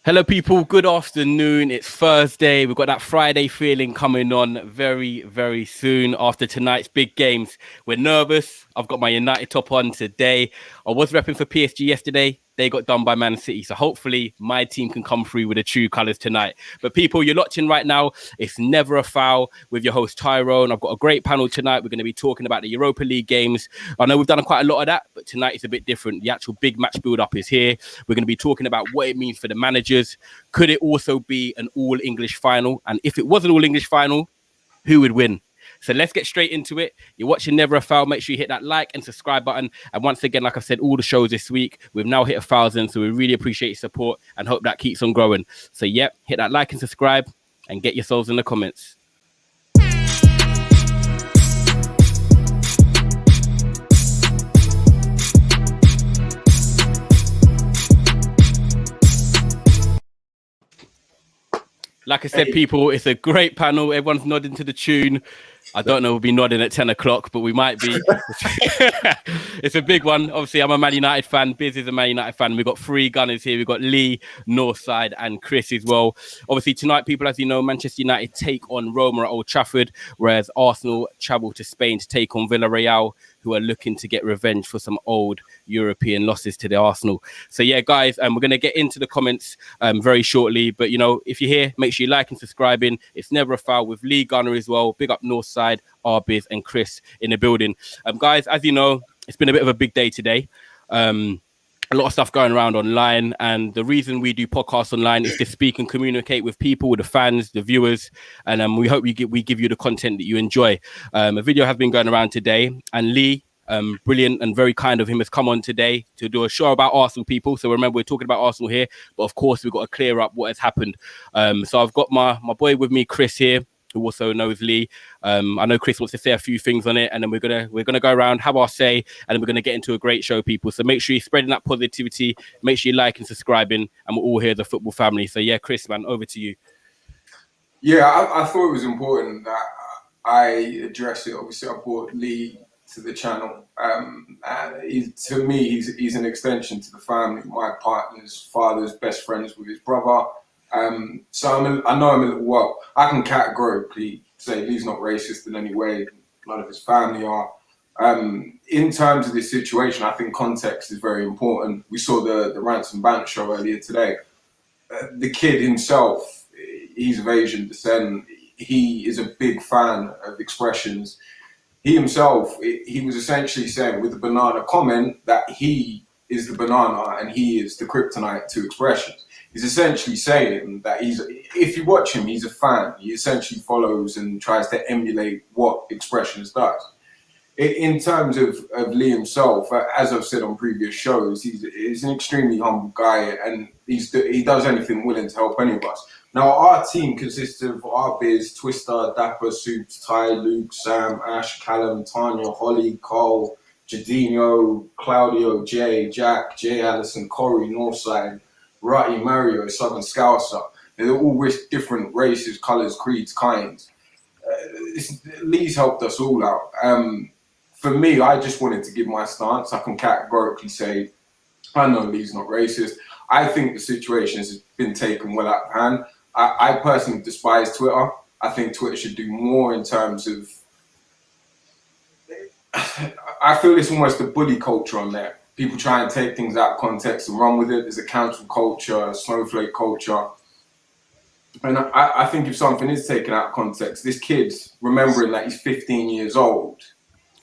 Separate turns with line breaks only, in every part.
Hello, people. Good afternoon. It's Thursday. We've got that Friday feeling coming on very, very soon after tonight's big games. We're nervous. I've got my United top on today. I was repping for PSG yesterday. They got done by Man City. So hopefully my team can come through with the true colours tonight. But people, you're watching right now. It's Never a Foul with your host Tyrone. I've got a great panel tonight. We're going to be talking about the Europa League games. I know we've done quite a lot of that, but tonight is a bit different. The actual big match build-up is here. We're going to be talking about what it means for the managers. Could it also be an all-English final? And if it was an all-English final, who would win? So let's get straight into it. You're watching Never a Foul. Make sure you hit that like and subscribe button. And once again, like I've said, all the shows this week, we've now hit 1,000. So we really appreciate your support and hope that keeps on growing. So yep, hit that like and subscribe and get yourselves in the comments. Like I said, people, it's a great panel. Everyone's nodding to the tune. I don't know, we'll be nodding at 10 o'clock, but we might be. It's a big one. Obviously, I'm a Man United fan. Biz is a Man United fan. We've got three gunners here. We've got Lee, Northside, and Chris as well. Obviously, tonight, people, as you know, Manchester United take on Roma at Old Trafford, whereas Arsenal travel to Spain to take on Villarreal, who are looking to get revenge for some old European losses to the Arsenal. So, yeah, guys, we're going to get into the comments very shortly. But, you know, if you're here, make sure you like and subscribing. It's Never a Foul with Lee Gunner as well. Big up Northside, Arbiz, and Chris in the building. Guys, as you know, it's been a bit of a big day today. A lot of stuff going around online, and the reason we do podcasts online is to speak and communicate with people, with the fans, the viewers, and we hope we give you the content that you enjoy. A video has been going around today, and Lee, brilliant and very kind of him, has come on today to do a show about Arsenal, people. So remember, we're talking about Arsenal here, but of course we've got to clear up what has happened. So I've got my boy with me, Chris, here, who also knows Lee. I know Chris wants to say a few things on it, and then we're gonna go around, have our say, and then we're gonna get into a great show, people. So make sure you're spreading that positivity, make sure you like and subscribing, and we're all here as a football family. So yeah, Chris, man, over to you.
Yeah, I thought it was important that I address it. Obviously, I brought Lee to the channel. To me, he's an extension to the family. My partner's father's best friends with his brother. So I know him a little well. I can categorically say Lee's not racist in any way. None of his family are. In terms of this situation, I think context is very important. We saw the Ransom Banter show earlier today. The kid himself, he's of Asian descent. He is a big fan of expressions. He himself, he was essentially saying with the banana comment that he is the banana and he is the kryptonite to expressions. He's essentially saying that if you watch him, he's a fan. He essentially follows and tries to emulate what expressions does. In terms of Lee himself, as I've said on previous shows, he's an extremely humble guy, and he does anything willing to help any of us. Now, our team consists of Arbiz, Twister, Dapper, Soups, Ty, Luke, Sam, Ash, Callum, Tanya, Holly, Cole, Jadinho, Claudio, Jay, Jack, Jay Allison, Corey, Northside, Rutty, Mario, Southern Scouser. They're all different races, colours, creeds, kinds. Lee's helped us all out. For me, I just wanted to give my stance. I can categorically say, I know Lee's not racist. I think the situation has been taken well out of hand. I personally despise Twitter. I think Twitter should do more in terms of, I feel it's almost a bully culture on there. People try and take things out of context and run with it. There's a cancel culture, a snowflake culture. And I think if something is taken out of context, this kid, remembering that he's 15 years old,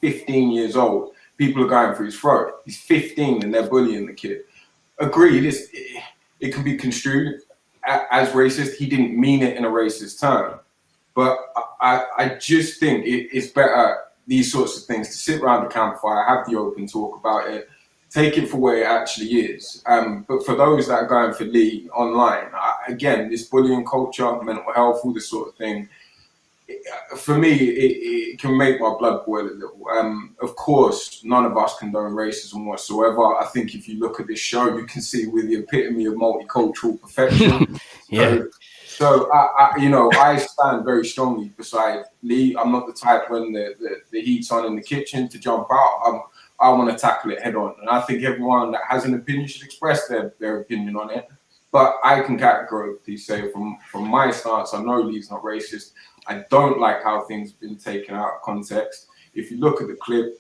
people are going for his throat. He's 15 and they're bullying the kid. Agreed, it can be construed as racist. He didn't mean it in a racist term. But I just think it's better, these sorts of things, to sit around the campfire, have the open talk about it, take it for what it actually is. But for those that are going for Lee online, again, this bullying culture, mental health, all this sort of thing, for me, it can make my blood boil a little. Of course, none of us condone racism whatsoever. I think if you look at this show, you can see we're the epitome of multicultural perfection.
Yeah.
So I stand very strongly beside Lee. I'm not the type when the heat's on in the kitchen to jump out. I want to tackle it head on. And I think everyone that has an opinion should express their opinion on it. But I can categorically say from my stance, I know Lee's not racist. I don't like how things have been taken out of context. If you look at the clip,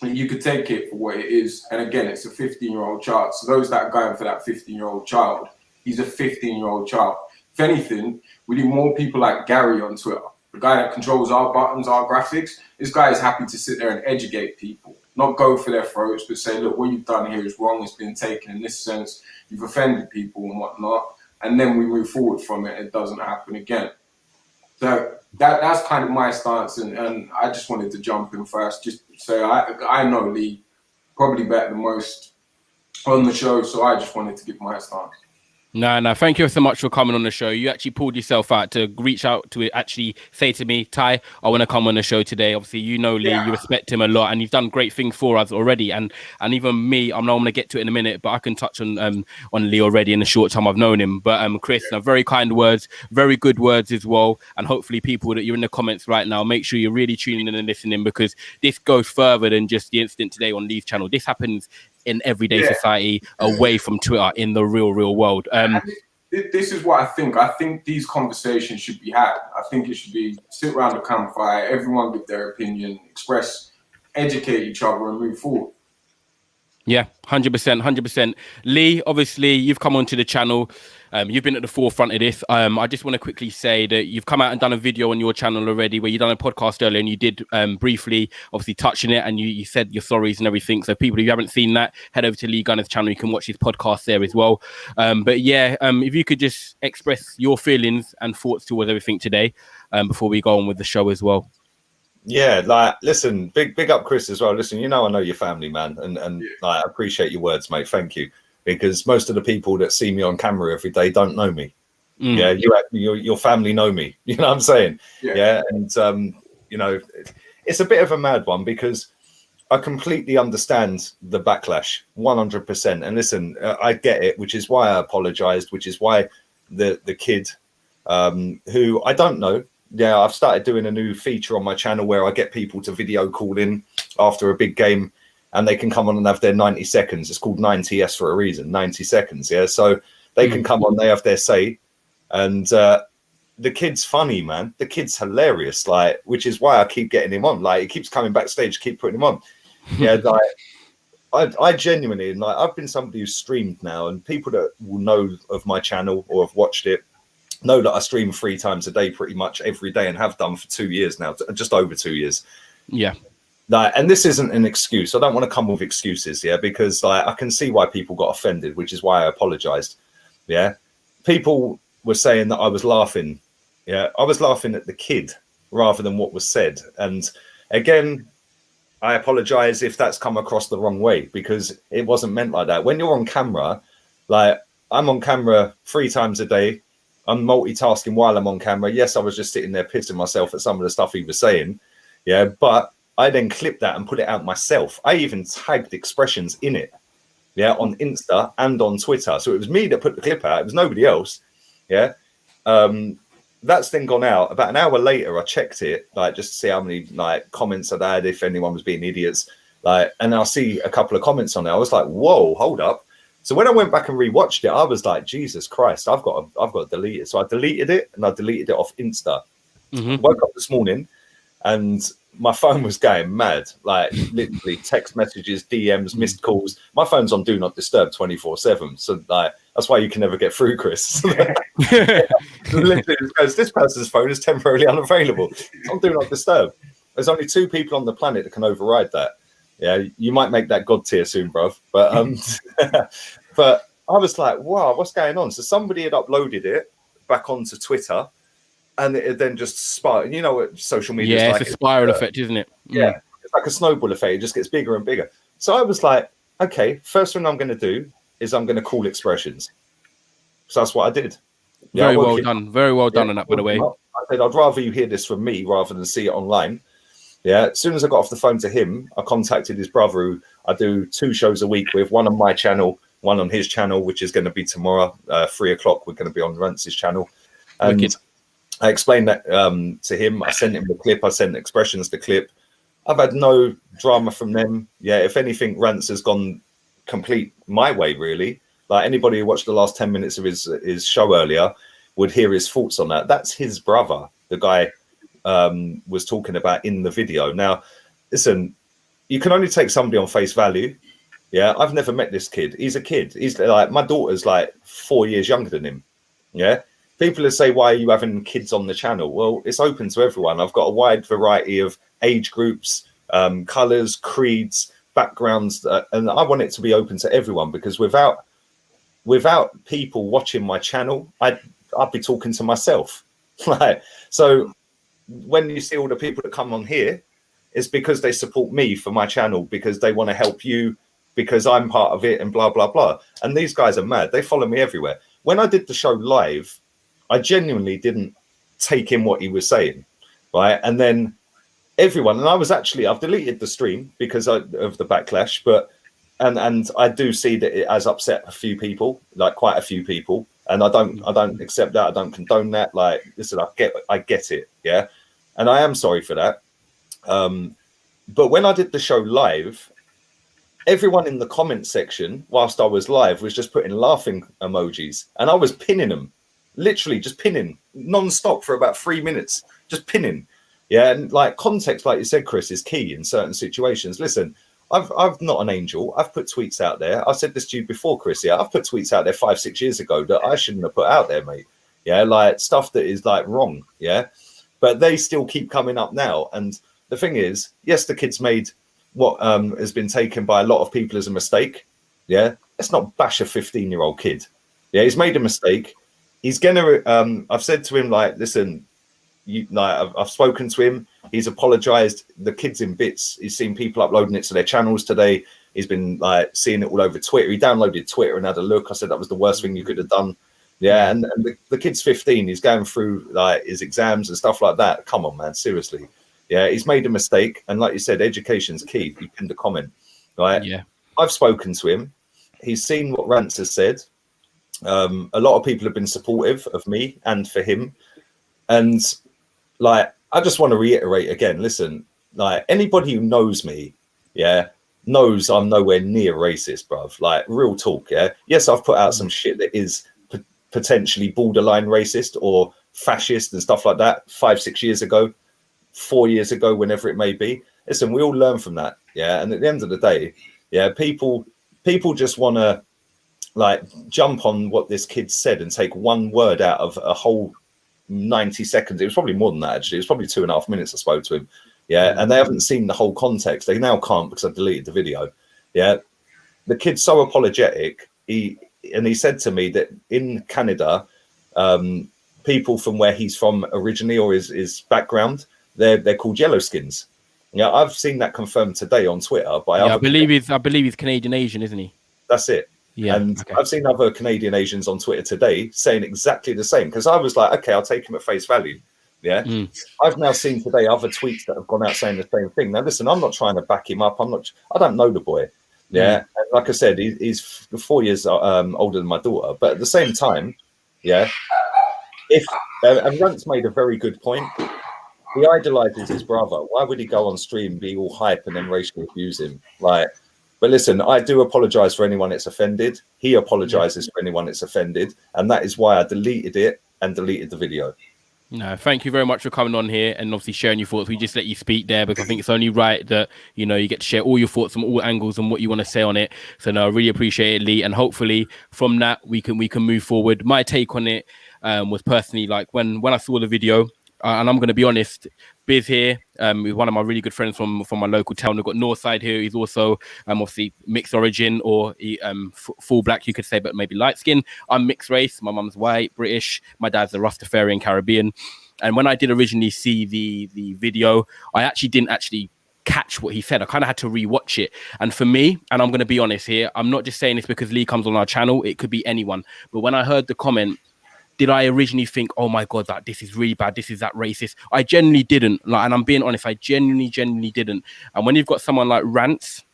you could take it for what it is. And again, it's a 15-year-old child. So those that are going for that 15-year-old child, he's a 15-year-old child. If anything, we need more people like Gary on Twitter, the guy that controls our buttons, our graphics. This guy is happy to sit there and educate people, not go for their throats, but say, look, what you've done here is wrong. It's been taken in this sense. You've offended people and whatnot. And then we move forward from it. It doesn't happen again. So that's kind of my stance. And I just wanted to jump in first, just to say I know Lee probably better than most on the show. So I just wanted to give my stance.
No, thank you so much for coming on the show. You actually pulled yourself out to reach out to actually say to me, Ty, I want to come on the show today. Obviously, you know Lee, you respect him a lot, and you've done great things for us already. And even me, I'm going to get to it in a minute, but I can touch on Lee already in the short time I've known him. But Chris, very kind words, very good words as well. And hopefully people that you're in the comments right now, make sure you're really tuning in and listening, because this goes further than just the incident today on Lee's channel. This happens in everyday society, away from Twitter, in the real world.
This is what I think. I think these conversations should be had. I think it should be sit around the campfire, everyone give their opinion, express, educate each other, and move forward.
Yeah, 100%. Lee, obviously, you've come onto the channel. You've been at the forefront of this. I just want to quickly say that you've come out and done a video on your channel already where you've done a podcast earlier, and you did briefly, obviously, touching it, and you said your sorries and everything. So people, if you haven't seen that, head over to Lee Gunner's channel. You can watch his podcast there as well. But yeah, if you could just express your feelings and thoughts towards everything today before we go on with the show as well.
Yeah, like, listen, big up Chris as well. Listen, I know your family, man, and like, I appreciate your words, mate. Thank you, because most of the people that see me on camera every day don't know me. Yeah, your family know me. You know what I'm saying? Yeah, and it's a bit of a mad one, because I completely understand the backlash, 100%. And listen, I get it, which is why I apologized, which is why the kid, who I don't know. Yeah, I've started doing a new feature on my channel where I get people to video call in after a big game, and they can come on and have their 90 seconds. It's called 90S for a reason, 90 seconds. Yeah, so they can come on, they have their say. And the kid's funny, man. The kid's hilarious, like, which is why I keep getting him on. Like, he keeps coming backstage, keep putting him on. Yeah, like, I genuinely, like, I've been somebody who's streamed now, and people that will know of my channel or have watched it know that I stream 3 times a day pretty much every day, and have done for 2 years now, just over 2 years.
Yeah.
Like, and this isn't an excuse. I don't want to come with excuses, yeah, because like, I can see why people got offended, which is why I apologized. Yeah. People were saying that I was laughing. Yeah. I was laughing at the kid rather than what was said. And again, I apologize if that's come across the wrong way, because it wasn't meant like that. When you're on camera, like, I'm on camera 3 times a day. I'm multitasking while I'm on camera. Yes, I was just sitting there pissing myself at some of the stuff he was saying. Yeah, but I then clipped that and put it out myself. I even tagged expressions in it. Yeah, on Insta and on Twitter. So it was me that put the clip out. It was nobody else. Yeah. That's then gone out. About an hour later, I checked it, like, just to see how many like comments I'd had, if anyone was being idiots. Like, and I'll see a couple of comments on there. I was like, whoa, hold up. So when I went back and rewatched it, I was like, Jesus Christ, I've got to delete it. So I deleted it, and I deleted it off Insta. Woke up this morning and my phone was going mad, like literally text messages, DMs, missed calls. My phone's on Do Not Disturb 24/7. So like, that's why you can never get through, Chris. Literally goes, this person's phone is temporarily unavailable. It's on Do Not Disturb. There's only 2 people on the planet that can override that. Yeah, you might make that God tier soon, bruv. But but I was like, wow, what's going on? So somebody had uploaded it back onto Twitter, and it then just sparked. You know what social media is like?
It's a spiral effect, isn't it?
Yeah, it's like a snowball effect. It just gets bigger and bigger. So I was like, okay, first thing I'm going to do is I'm going to call expressions. So that's what I did. Yeah,
Very well done. Very well done on that, by the way.
I said, I'd rather you hear this from me rather than see it online. Yeah, as soon as I got off the phone to him, I contacted his brother, who I do 2 shows a week with, one on my channel, one on his channel, which is going to be tomorrow, 3 o'clock. We're going to be on Rance's channel. And Wicked. I explained that to him. I sent him the clip. I sent Expressions the clip. I've had no drama from them. Yeah, if anything, Rance has gone complete my way, really. Like anybody who watched the last 10 minutes of his show earlier would hear his thoughts on that. That's his brother, the guy was talking about in the video. Now, listen, you can only take somebody on face value. Yeah, I've never met this kid. He's a kid. He's like, my daughter's like 4 years younger than him. Yeah. People that say, why are you having kids on the channel? Well, it's open to everyone. I've got a wide variety of age groups, colors, creeds, backgrounds, and I want it to be open to everyone, because without people watching my channel, I'd be talking to myself. Like, so when you see all the people that come on here, it's because they support me for my channel, because they want to help you, because I'm part of it, and blah, blah, blah. And these guys are mad. They follow me everywhere. When I did the show live, I genuinely didn't take in what he was saying, right? And then everyone, and I've deleted the stream because of the backlash, but and I do see that it has upset a few people, like quite a few people, and I don't accept that. I don't condone that. Like, listen, I get it, yeah, and I am sorry for that. But when I did the show live, everyone in the comment section whilst I was live was just putting laughing emojis, and I was pinning them, literally just pinning non-stop for about 3 minutes, just pinning. Yeah, and like context, like you said, Chris, is key in certain situations. Listen, I've not an angel. I've put tweets out there. I said this to you before, Chris. Yeah, I've put tweets out there 5-6 years ago that I shouldn't have put out there, mate. Yeah, like stuff that is like wrong. Yeah, but they still keep coming up now. And the thing is, yes, the kid's made what has been taken by a lot of people as a mistake. Yeah, let's not bash a 15-year-old kid. Yeah, he's made a mistake. He's gonna. I've said to him, like, listen. I've spoken to him. He's apologized. The kid's in bits. He's seen people uploading it to their channels today. He's been like seeing it all over Twitter. He downloaded Twitter and had a look. I said that was the worst thing you could have done. Yeah, and the kid's 15. He's going through like his exams and stuff like that. Come on, man, seriously. Yeah, he's made a mistake, and like you said, education's key. You pinned a comment, right? Yeah, I've spoken to him. He's seen what Rance has said. A lot of people have been supportive of me and for him, and like, I just want to reiterate again, listen, like anybody who knows me, yeah, knows I'm nowhere near racist, bruv. Like, real talk, yeah. Yes, I've put out some shit that is potentially borderline racist or fascist and stuff like that 5-6 years ago, 4 years ago, whenever it may be. Listen, we all learn from that, yeah. And at the end of the day, yeah, people just want to like jump on what this kid said and take one word out of a whole 90 seconds. It was probably more than that, actually. It was probably 2.5 minutes I spoke to him. Yeah, and they haven't seen the whole context. They now can't because I deleted the video. Yeah, the kid's so apologetic. He said to me that in Canada, people from where he's from originally, or his background, they're called yellowskins. Yeah, I've seen that confirmed today on Twitter by
I believe he's Canadian Asian, isn't he?
That's it. Yeah, and okay. I've seen other Canadian Asians on Twitter today saying exactly the same, because I was like, okay, I'll take him at face value. Yeah. I've now seen today other tweets that have gone out saying the same thing. Now, listen, I'm not trying to back him up. I don't know the boy. Yeah. And like I said, he's 4 years older than my daughter. But at the same time, yeah, and Rance made a very good point. He idolizes his brother. Why would he go on stream, be all hype, and then racially abuse him? Like, but listen, I do apologize for anyone that's offended. He apologizes for anyone that's offended. And that is why I deleted it and deleted the video.
No, thank you very much for coming on here and obviously sharing your thoughts. We just let you speak there because I think it's only right that, you know, you get to share all your thoughts from all angles and what you want to say on it. So no, I really appreciate it, Lee. And hopefully from that, we can move forward. My take on it was personally like when I saw the video, and I'm going to be honest, Biz here, one of my really good friends from my local town. We've got Northside here. He's also obviously mixed origin, or full black, you could say, but maybe light skin. I'm mixed race. My mum's white, British. My dad's a Rastafarian Caribbean. And when I did originally see the video, I didn't catch what he said. I kind of had to rewatch it. And for me, and I'm going to be honest here, I'm not just saying this because Lee comes on our channel. It could be anyone. But when I heard the comment, did I originally think, oh my God, that this is really bad, this is that racist? I genuinely didn't. Like, and I'm being honest, I genuinely didn't. And when you've got someone like Rance,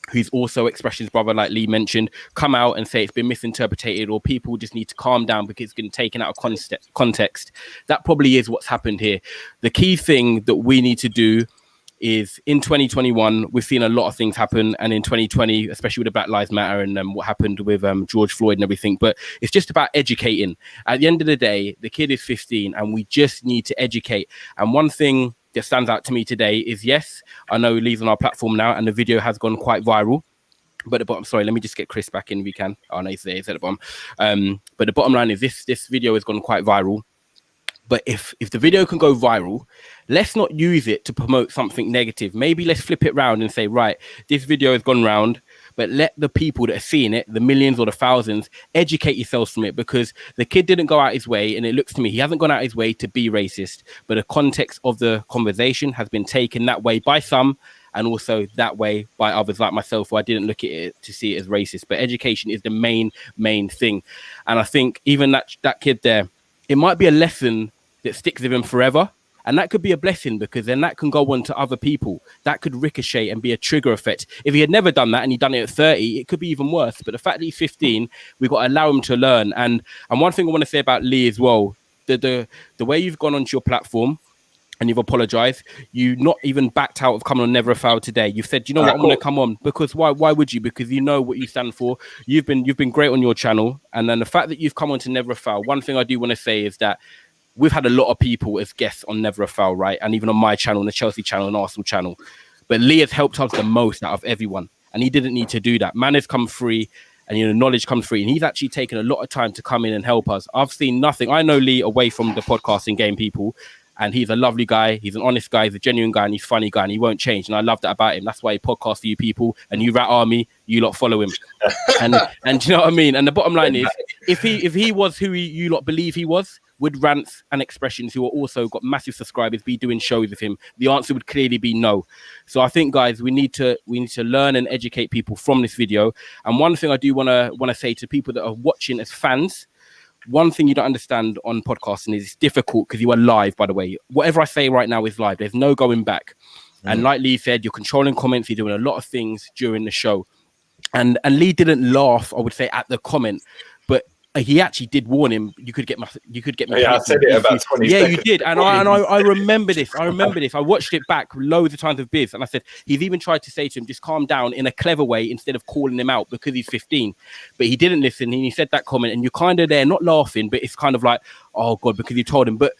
who's also Expression's brother, like Lee mentioned, come out and say it's been misinterpreted, or people just need to calm down because it's been taken out of context, that probably is what's happened here. The key thing that we need to do is in 2021, we've seen a lot of things happen. And in 2020, especially with the Black Lives Matter and what happened with George Floyd and everything. But it's just about educating. At the end of the day, the kid is 15 and we just need to educate. And one thing that stands out to me today is, yes, I know Lee's on our platform now and the video has gone quite viral. But the bottom, sorry, let me just get Chris back in if we can. Oh, no, he's there, he's at the bottom. But the bottom line is this video has gone quite viral. But if the video can go viral, let's not use it to promote something negative. Maybe let's flip it around and say, right, this video has gone round, but let the people that are seeing it, the millions or the thousands, educate yourselves from it, because the kid didn't go out his way. And it looks to me, he hasn't gone out his way to be racist, but the context of the conversation has been taken that way by some and also that way by others like myself, who I didn't look at it to see it as racist. But education is the main thing. And I think even that kid there, it might be a lesson that sticks with him forever. And that could be a blessing, because then that can go on to other people. That could ricochet and be a trigger effect. If he had never done that and he'd done it at 30, it could be even worse. But the fact that he's 15, we've got to allow him to learn. And one thing I want to say about Lee as well, the way you've gone onto your platform and you've apologized, you not even backed out of coming on Never a Foul today. You've said, you know what, I'm going to come on. Because why would you? Because you know what you stand for. You've been great on your channel. And then the fact that you've come on to Never a Foul, one thing I do want to say is that we've had a lot of people as guests on Never a Foul, right? And even on my channel, the Chelsea channel and Arsenal channel. But Lee has helped us the most out of everyone. And he didn't need to do that. Man has come free and, knowledge comes free. And he's actually taken a lot of time to come in and help us. I've seen nothing. I know Lee away from the podcasting game, people. And he's a lovely guy. He's an honest guy. He's a genuine guy. And he's a funny guy. And he won't change. And I love that about him. That's why he podcasts for you people. And you Rat Army, you lot follow him. and do you know what I mean? And the bottom line is, if he was who you lot believe he was, would Rants and Expressions, who are also got massive subscribers, be doing shows with him? The answer would clearly be no. So I think, guys, we need to learn and educate people from this video. And one thing I do want to say to people that are watching as fans, one thing you don't understand on podcasting is it's difficult because you are live, by the way. Whatever I say right now is live. There's no going back. And like Lee said, you're controlling comments. You're doing a lot of things during the show. And Lee didn't laugh, I would say, at the comment, but he actually did warn him. You could get me.
Yeah, I said it about 20
Yeah,
seconds.
you did. And I remember this. I watched it back loads of times with Biz. And I said, he's even tried to say to him, just calm down in a clever way instead of calling him out because he's 15. But he didn't listen. And he said that comment. And you're kind of there, not laughing, but it's kind of like, oh, God, because you told him. But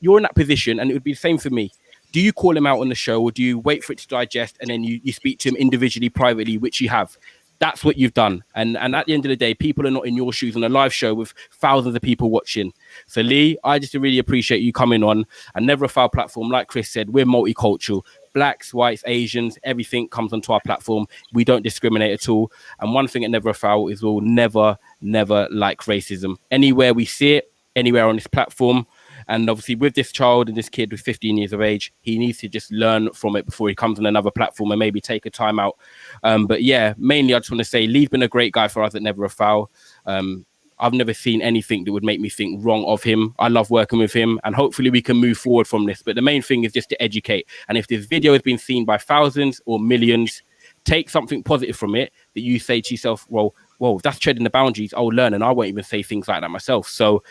you're in that position. And it would be the same for me. Do you call him out on the show, or do you wait for it to digest and then you speak to him individually, privately, which you have? That's what you've done. And at the end of the day, people are not in your shoes on a live show with thousands of people watching. So, Lee, I just really appreciate you coming on. And Never a Foul platform, like Chris said, we're multicultural. Blacks, whites, Asians, everything comes onto our platform. We don't discriminate at all. And one thing at Never a Foul is we'll never like racism. Anywhere we see it, anywhere on this platform. And obviously with this child and this kid with 15 years of age, he needs to just learn from it before he comes on another platform and maybe take a time out. But yeah, mainly I just want to say Lee's been a great guy for us at Never a Foul. I've never seen anything that would make me think wrong of him. I love working with him, and hopefully we can move forward from this. But the main thing is just to educate. And if this video has been seen by thousands or millions, take something positive from it that you say to yourself, well, that's treading the boundaries. I'll learn, and I won't even say things like that myself. So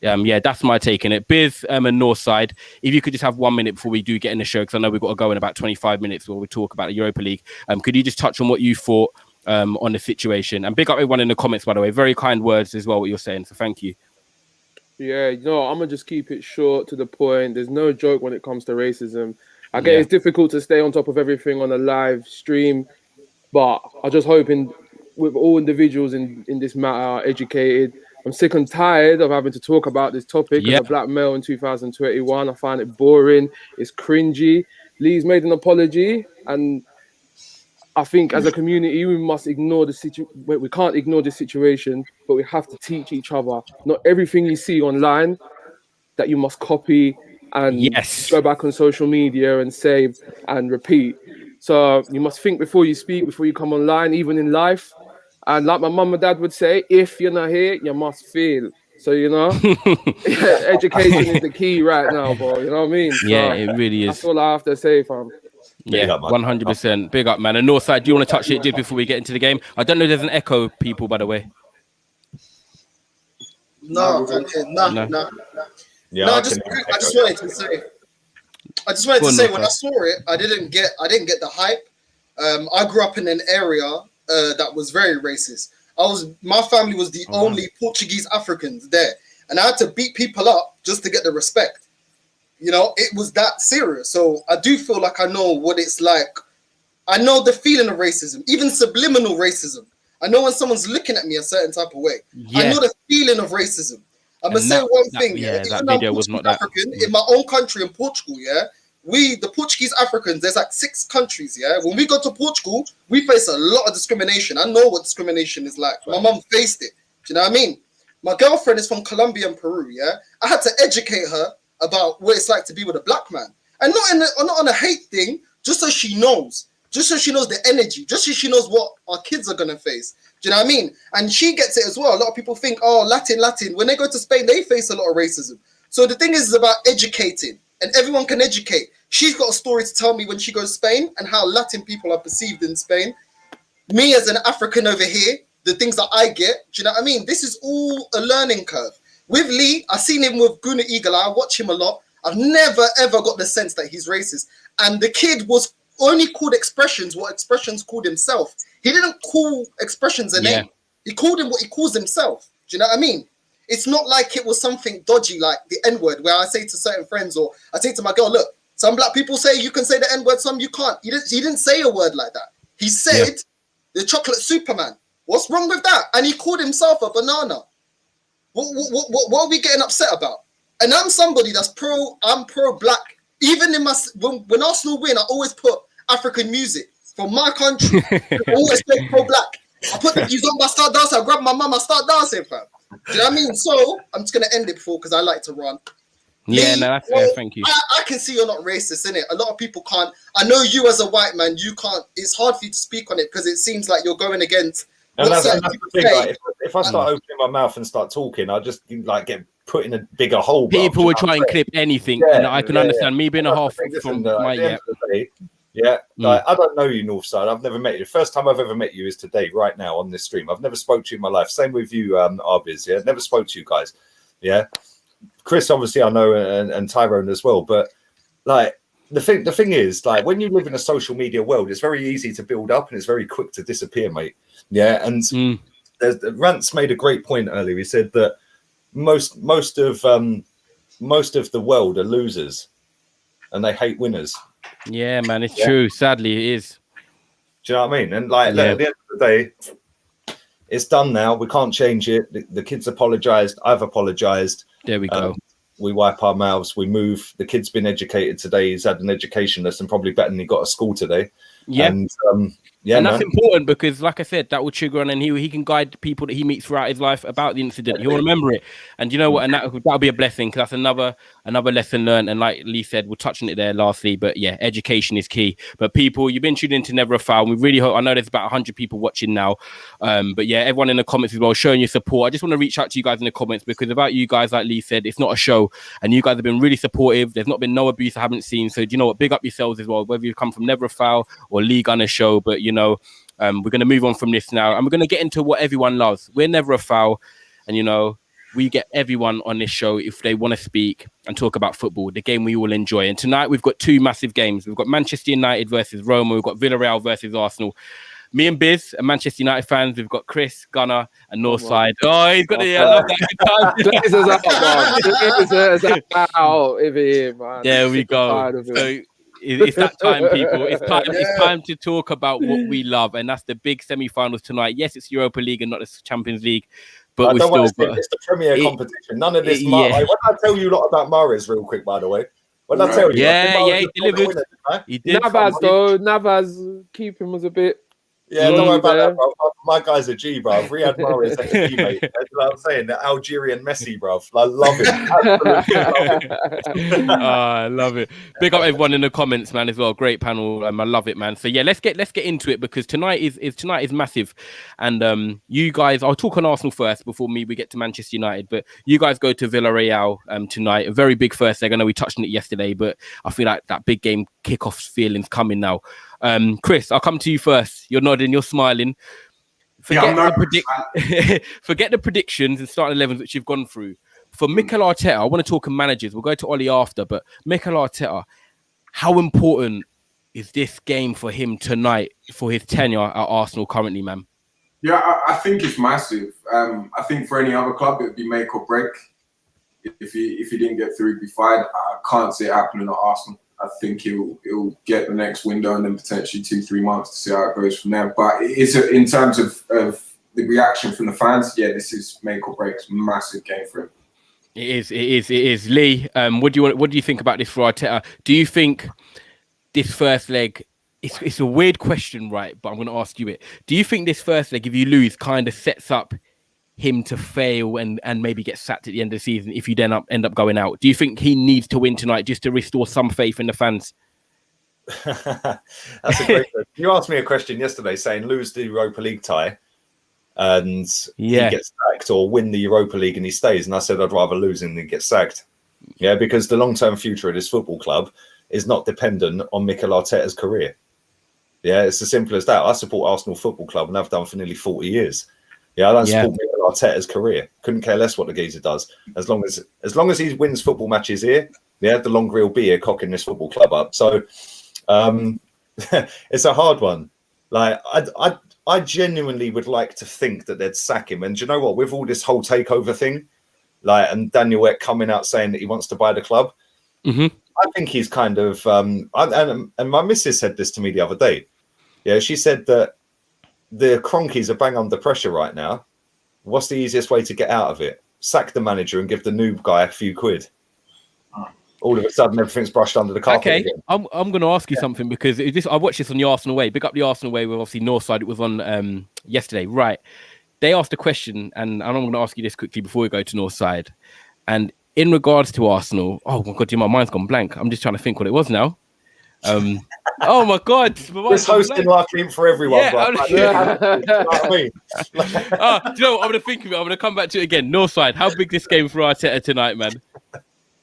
yeah, that's my take on it. Biz and Northside, if you could just have 1 minute before we do get in the show, because I know we've got to go in about 25 minutes where we talk about the Europa League. Could you just touch on what you thought on the situation? And big up everyone in the comments, by the way. Very kind words as well, what you're saying. So thank you.
Yeah, I'm going to just keep it short to the point. There's no joke when it comes to racism. I get it's difficult to stay on top of everything on a live stream, but I just hope with all individuals in this matter are educated. I'm sick and tired of having to talk about this topic as a black male in 2021. I find it boring. It's cringy. Lee's made an apology, and I think as a community, we must ignore the situation. We can't ignore the situation, but we have to teach each other. Not everything you see online that you must copy and go back on social media and say and repeat. So you must think before you speak, before you come online, even in life. And like my mum and dad would say, if you're not here, you must feel. So, education is the key right now, bro. You know what I mean?
Yeah,
so
it really is.
That's all I have to say, fam.
Yeah, 100%. Big up, man. And Northside, do you want to touch it just before we get into the game? I don't know if there's an echo, people, by the way.
No.
Yeah,
No, I just wanted to say. I just wanted
Go
to
on,
say
Northside.
when I saw it, I didn't get the hype. I grew up in an area that was very racist. My family was the only Portuguese Africans there, and I had to beat people up just to get the respect. You know, it was that serious. So I do feel like I know what it's like. I know the feeling of racism, even subliminal racism. I know when someone's looking at me a certain type of way. I know the feeling of racism. I'm going to say one thing.
That
even though I'm
video was not that.
African, in my own country, in Portugal, the Portuguese Africans, there's like 6 countries, When we go to Portugal, we face a lot of discrimination. I know what discrimination is like. My mum faced it. Do you know what I mean? My girlfriend is from Colombia and Peru, I had to educate her about what it's like to be with a black man. And not on a hate thing, just so she knows. Just so she knows the energy. Just so she knows what our kids are going to face. Do you know what I mean? And she gets it as well. A lot of people think, oh, Latin. When they go to Spain, they face a lot of racism. So the thing is about educating. And everyone can educate. She's got a story to tell me when she goes to Spain and how Latin people are perceived in Spain. Me as an African over here, the things that I get, do you know what I mean? This is all a learning curve. With Lee, I've seen him with Guna Eagle Eye. I watch him a lot. I've never, ever got the sense that he's racist. And the kid was only called Expressions what Expressions called himself. He didn't call Expressions a name. He called him what he calls himself. Do you know what I mean? It's not like it was something dodgy like the N-word, where I say to certain friends or I say to my girl, look, some black people say you can say the N-word, some you can't. He didn't say a word like that. He said the chocolate Superman. What's wrong with that? And he called himself a banana. What are we getting upset about? And I'm somebody that's I'm pro-black. Even in when Arsenal win, I always put African music from my country. I always play pro-black. I put the keys on, I start dancing. I grab my mum, I start dancing, fam. Do you know what I mean? So I'm just gonna end it before because I like to run.
Yeah,
Lee,
no, that's fair. Thank you.
I can see you're not racist, innit? A lot of people can't. I know you as a white man, you can't. It's hard for you to speak on it because it seems like you're going against.
And that's the thing. Like, if I start opening my mouth and start talking, I just like get put in a bigger hole.
People will try and clip anything, and I can understand me being a half from my
like, I don't know you, Northside. I've never met you. The first time I've ever met you is today, right now, on this stream. I've never spoke to you in my life. Same with you, Arbiz. Yeah, never spoke to you guys. Yeah, Chris, obviously, I know, and Tyrone as well. But like the thing is, like when you live in a social media world, it's very easy to build up and it's very quick to disappear, mate. Yeah, and Rance made a great point earlier. He said that most of the world are losers, and they hate winners.
Yeah, man, it's true. Sadly, it is.
Do you know what I mean? And like at the end of the day, it's done now. We can't change it. The kids apologized. I've apologized.
There we go.
We wipe our mouths. We move. The kid's been educated today. He's had an education lesson, probably better than he got at school today.
Yeah.
And,
and that's important because, like I said, that will trigger on, and he can guide people that he meets throughout his life about the incident. He'll remember it, and you know what? And that'll be a blessing because that's another lesson learned. And like Lee said, we're touching it there lastly, but yeah, education is key. But people, you've been tuned into Never a Foul. We really hope. I know there's about 100 people watching now, but yeah, everyone in the comments as well showing your support. I just want to reach out to you guys in the comments because about you guys, like Lee said, it's not a show, and you guys have been really supportive. There's not been no abuse I haven't seen. So do you know what? Big up yourselves as well, whether you come from Never a Foul or League on a show. But you know. We're going to move on from this now, and we're going to get into what everyone loves. We're Never a Foul, and you know we get everyone on this show if they want to speak and talk about football, the game we all enjoy. And tonight we've got 2 massive games. We've got Manchester United versus Roma. We've got Villarreal versus Arsenal. Me and Biz are Manchester United fans. We've got Chris, Gunnar, and Northside. Oh, he's got the I love that. There we go. So, it's that time, people. It's time to talk about what we love, and that's the big semi-finals tonight. Yes, it's Europa League and not the Champions League, but it's
the Premier competition. None of this. When I tell you a lot about Mahrez, real quick, by the way. When I tell you,
he delivered. He did.
Navas keeping was a bit.
Yeah, don't worry about that, bro. My guy's a G, bro. Riyad Mahrez, a teammate. That's what I'm saying. The Algerian Messi, bro. I love it.
I love it. Big up everyone in the comments, man, as well. Great panel. I love it, man. So yeah, let's get into it because tonight is massive. And you guys, I'll talk on Arsenal first before we get to Manchester United. But you guys go to Villarreal tonight. A very big first leg. I know we touched on it yesterday, but I feel like that big game kickoff feeling's coming now. Chris, I'll come to you first. You're nodding, you're smiling. Forget the predictions and starting 11s which you've gone through. For Mikel Arteta, I want to talk to managers. We'll go to Oli after, but Mikel Arteta, how important is this game for him tonight for his tenure at Arsenal currently, man?
Yeah, I think it's massive. I think for any other club, it'd be make or break. If he didn't get through, he'd be fired. I can't see it happening at Arsenal. I think he'll get the next window and then potentially 2-3 months to see how it goes from there. But it's in terms of the reaction from the fans, yeah, this is make or break. It's a massive game for him.
It is. Lee, what do you think about this for Arteta? Do you think this first leg? It's a weird question, right? But I'm going to ask you it. Do you think this first leg, if you lose, kind of sets up him to fail and maybe get sacked at the end of the season if you then end up going out? Do you think he needs to win tonight just to restore some faith in the fans?
That's a great question. You asked me a question yesterday saying lose the Europa League tie and he gets sacked, or win the Europa League and he stays. And I said I'd rather lose him than get sacked. Yeah, because the long-term future of this football club is not dependent on Mikel Arteta's career. Yeah, it's as simple as that. I support Arsenal Football Club and I've done for nearly 40 years. Yeah, I don't support Mikel Arteta's career. Couldn't care less what the geezer does. As long as he wins football matches here, yeah, the longer he'll be here cocking this football club up. So it's a hard one. Like I genuinely would like to think that they'd sack him. And do you know what? With all this whole takeover thing, and Daniel Ek coming out saying that he wants to buy the club, I think he's kind of and my missus said this to me the other day. Yeah, she said that the Cronkies are bang under pressure right now. What's the easiest way to get out of it? Sack the manager and give the new guy a few quid. All of a sudden, everything's brushed under the carpet.
Okay,
again.
I'm going to ask you something because I watched this on the Arsenal Way. Big up the Arsenal Way with obviously Northside. It was on yesterday, right? They asked a question, and I'm going to ask you this quickly before we go to Northside. And in regards to Arsenal, oh my god, my mind's gone blank. I'm just trying to think what it was now. Oh my god,
this hosting like for everyone.
Do you know what I'm going to think of it? I'm going to come back to it again. Northside, how big this game for Arteta tonight, man?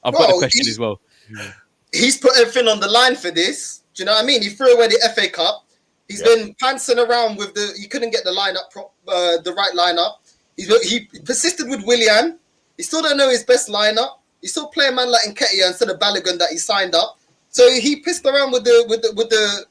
I've got a question as well.
He's put everything on the line for this. Do you know what I mean? He threw away the FA Cup. He's been pantsing around with he couldn't get the lineup, the right lineup. He persisted with Willian. He still don't know his best lineup. He's still playing man like Nketiah instead of Balogun that he signed up. So he pissed around with the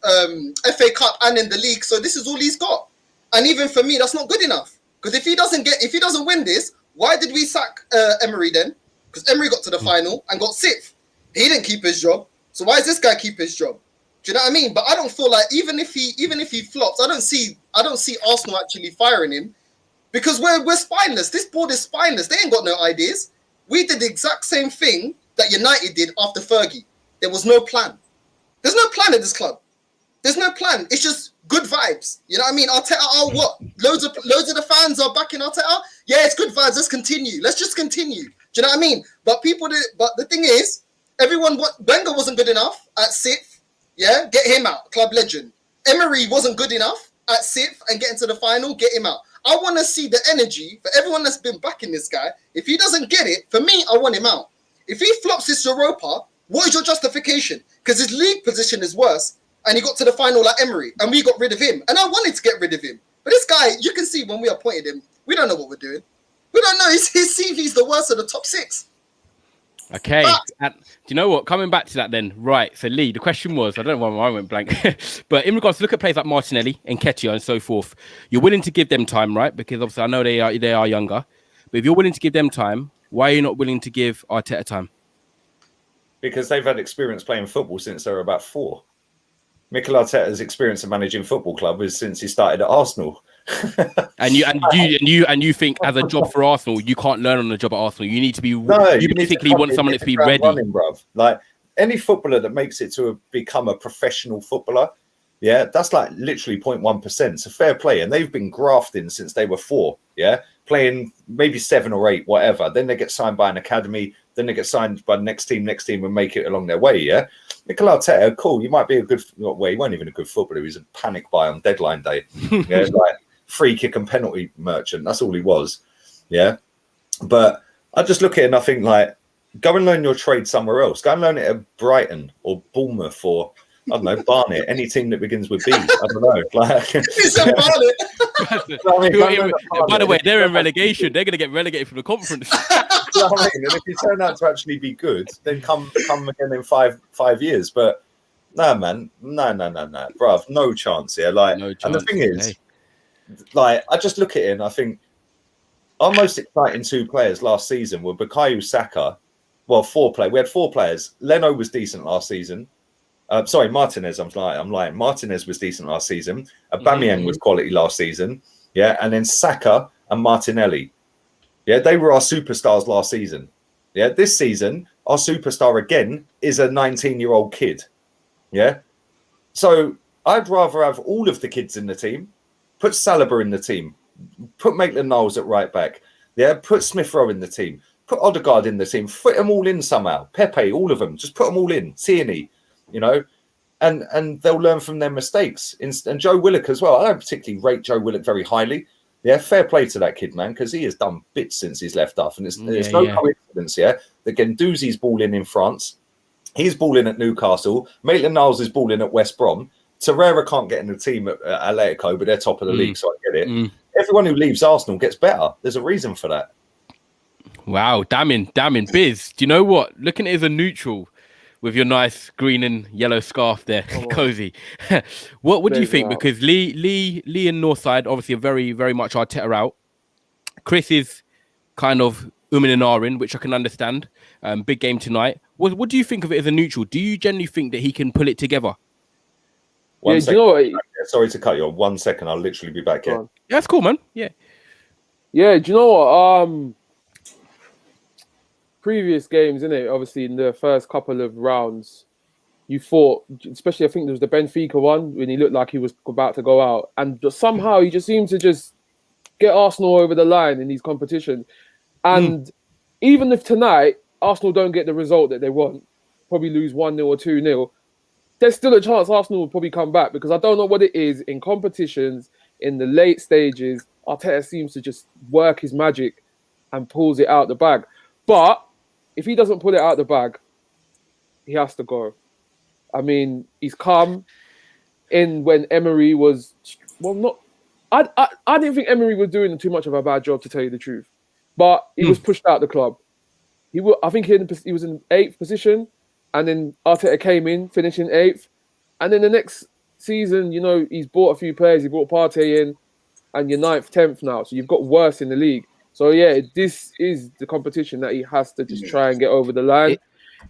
FA Cup and in the league. So this is all he's got. And even for me, that's not good enough. Because if he doesn't win this, why did we sack Emery then? Because Emery got to the final and got sixth. He didn't keep his job. So why does this guy keep his job? Do you know what I mean? But I don't feel like even if he flops, I don't see Arsenal actually firing him because we're spineless. This board is spineless. They ain't got no ideas. We did the exact same thing that United did after Fergie. There was no plan. There's no plan in this club. There's no plan. It's just good vibes. You know what I mean? Arteta, what? Loads of the fans are backing Arteta. Yeah, it's good vibes. Let's continue. Let's just continue. Do you know what I mean? But the thing is, Wenger wasn't good enough at sixth. Yeah, get him out. Club legend. Emery wasn't good enough at sixth and getting to the final. Get him out. I want to see the energy for everyone that's been backing this guy. If he doesn't get it, for me, I want him out. If he flops this Europa, what is your justification? Because his league position is worse, and he got to the final like Emery, and we got rid of him. And I wanted to get rid of him. But this guy, you can see when we appointed him, we don't know what we're doing. We don't know. His CV is the worst of the top six.
Okay. Do you know what? Coming back to that then. Right. So, Lee, the question was, I don't know why I went blank, but in regards to look at players like Martinelli and Nketiah and so forth, you're willing to give them time, right? Because obviously I know they are younger. But if you're willing to give them time, why are you not willing to give Arteta time?
Because they've had experience playing football since they were about 4. Mikel Arteta's experience of managing football club is since he started at Arsenal.
and you think as a job for Arsenal, you can't learn on the job at Arsenal. You need to be. You basically want someone to be ready.
Running, bruv. Like any footballer that makes it to become a professional footballer, yeah, that's like literally 0.1%. It's a fair play, and they've been grafting since they were 4. Yeah, playing maybe 7 or 8, whatever. Then they get signed by an academy. Then they get signed by the next team, and make it along their way. Yeah, Mikel Arteta, cool. You might be a good. Well, he weren't even a good footballer. He was a panic buy on deadline day. Yeah, like free kick and penalty merchant. That's all he was. Yeah, but I just look at it and I think like, go and learn your trade somewhere else. Go and learn it at Brighton or Bournemouth or I don't know, Barnet. Any team that begins with B. I don't know. Like,
by the way, they're in relegation. They're going to get relegated from the conference.
You know what I mean? And if you turn out to actually be good, then come again in five years. But No, man. No. Bruv, no chance here. Like,
No chance.
And the thing is, like, I just look at it and I think our most exciting two players last season were Bukayo Saka. Well, we had 4 players. Leno was decent last season. Sorry, Martinez. I'm lying. Martinez was decent last season. Aubameyang was quality last season. Yeah, and then Saka and Martinelli. Yeah, they were our superstars last season. Yeah, this season, our superstar again is a 19-year-old kid. Yeah, so I'd rather have all of the kids in the team, put Saliba in the team, put Maitland-Niles at right back. Yeah, put Smith Rowe in the team, put Odegaard in the team, fit them all in somehow. Pepe, all of them, just put them all in. Tierney, you know, and they'll learn from their mistakes. And Joe Willock as well. I don't particularly rate Joe Willock very highly. Yeah, fair play to that kid, man, because he has done bits since he's left off. And there's no coincidence, that Guendouzi's balling in France. He's balling at Newcastle. Maitland-Niles is balling at West Brom. Torreira can't get in the team at Atletico, but they're top of the league, so I get it. Everyone who leaves Arsenal gets better. There's a reason for that.
Wow, damning. Biz, do you know what? Looking at it as a neutral with your nice green and yellow scarf there, cozy. What do you think? Because Lee and Northside obviously are very, very much Arteta out. Chris is kind of umming and ahhing, which I can understand. Big game tonight. What do you think of it as a neutral? Do you generally think that he can pull it together?
One second. Do you know what? Sorry to cut you off. 1 second. I'll literally be back here.
Yeah, that's cool, man. Yeah.
Yeah, do you know what? Previous games, innit? Obviously, in the first couple of rounds, you thought, especially I think there was the Benfica one when he looked like he was about to go out, and somehow he just seemed to just get Arsenal over the line in these competitions. And even if tonight Arsenal don't get the result that they want, probably lose 1-0 or 2-0, there's still a chance Arsenal will probably come back, because I don't know what it is in competitions in the late stages. Arteta seems to just work his magic and pulls it out the bag. But if he doesn't pull it out the bag, he has to go. I mean, he's come in when Emery was I didn't think Emery was doing too much of a bad job, to tell you the truth, but he was pushed out the club. I think he was in 8th position, and then Arteta came in, finishing 8th, and then the next season, you know, he's bought a few players. He brought Partey in, and you're 9th, 10th now, so you've got worse in the league. So yeah, this is the competition that he has to just try and get over the line.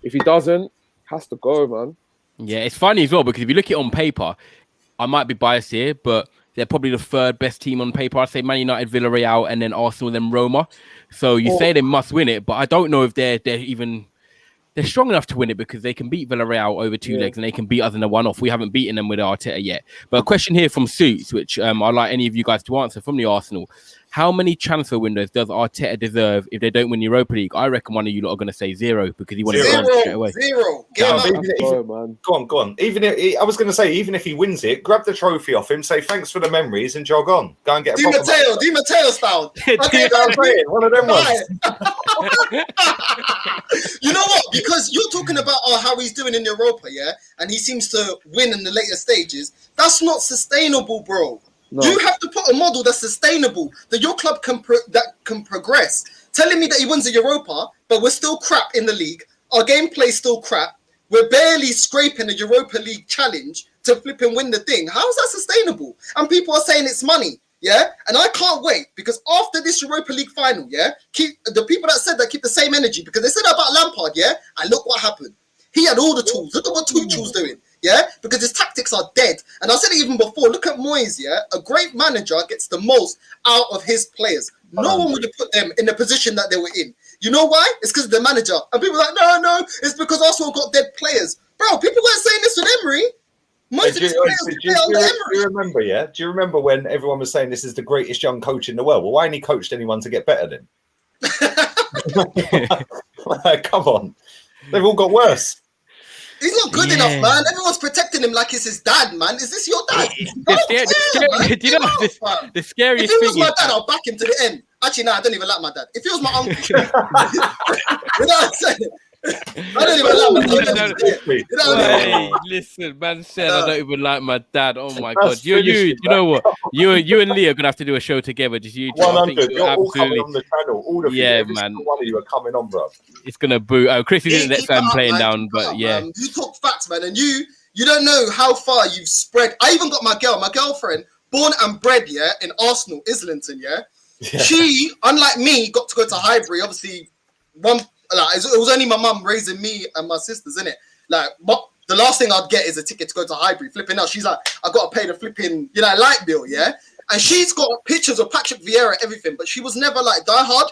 If he doesn't, has to go, man. Yeah,
it's funny as well, because if you look at it on paper, I might be biased here, but they're probably the 3rd best team on paper. I'd say Man United, Villarreal, and then Arsenal, then Roma. So you say they must win it, but I don't know if they're strong enough to win it, because they can beat Villarreal over 2 legs and they can beat us in a one-off. We haven't beaten them with Arteta yet. But a question here from Suits, which I'd like any of you guys to answer from the Arsenal. How many transfer windows does Arteta deserve if they don't win the Europa League? I reckon one of you lot are going to say 0, because he wanted to go straight away.
0.
Go on. I was going to say, even if he wins it, grab the trophy off him, say thanks for the memories, and jog on. Go and get a
Di Matteo style. Okay,
one of them ones.
You know what? Because you're talking about how he's doing in Europa, and he seems to win in the later stages. That's not sustainable, bro. No. You have to put a model that's sustainable, that your club can progress. Telling me that he wins the Europa, but we're still crap in the league. Our gameplay's still crap. We're barely scraping the Europa League challenge to flip and win the thing. How is that sustainable? And people are saying it's money, And I can't wait, because after this Europa League final, keep the people that said that keep the same energy, because they said that about Lampard, and look what happened. He had all the tools. Look at what Tuchel's doing. Because his tactics are dead. And I said it even before. Look at Moyes, A great manager gets the most out of his players. No one would have put them in the position that they were in. You know why? It's because of the manager. And people are like, no, it's because Arsenal got dead players. Bro, people weren't saying this with Emery. Most of his players play under Emery.
Do you remember, Do you remember when everyone was saying this is the greatest young coach in the world? Well, why ain't he coached anyone to get better then? Come on. They've all got worse.
He's not good enough, man. Everyone's protecting him like it's his dad, man. Is this your dad?
The scariest
thing
thing
is, my dad, I'll back him to the end. Actually, no, I don't even like my dad. If he was my uncle, you know what I'm saying? I don't even like my dad.
Hey, listen, man said I don't even like my dad. Oh my god, you know what? You and Lee are gonna have to do a show together. Just you.
100. You're all coming on the channel. All of you. Every
man.
One of you are coming on, bro.
It's gonna boot. Chris is in the next playing down, but
you talk facts, man, and you You don't know how far you've spread. I even got my girlfriend, born and bred, in Arsenal, Islington, She, unlike me, got to go to Highbury. Obviously, it was only my mum raising me and my sisters, innit? Like, the last thing I'd get is a ticket to go to Highbury. Flipping out, she's like, I got to pay the flipping, light bill, And she's got pictures of Patrick Vieira, everything, but she was never like diehard.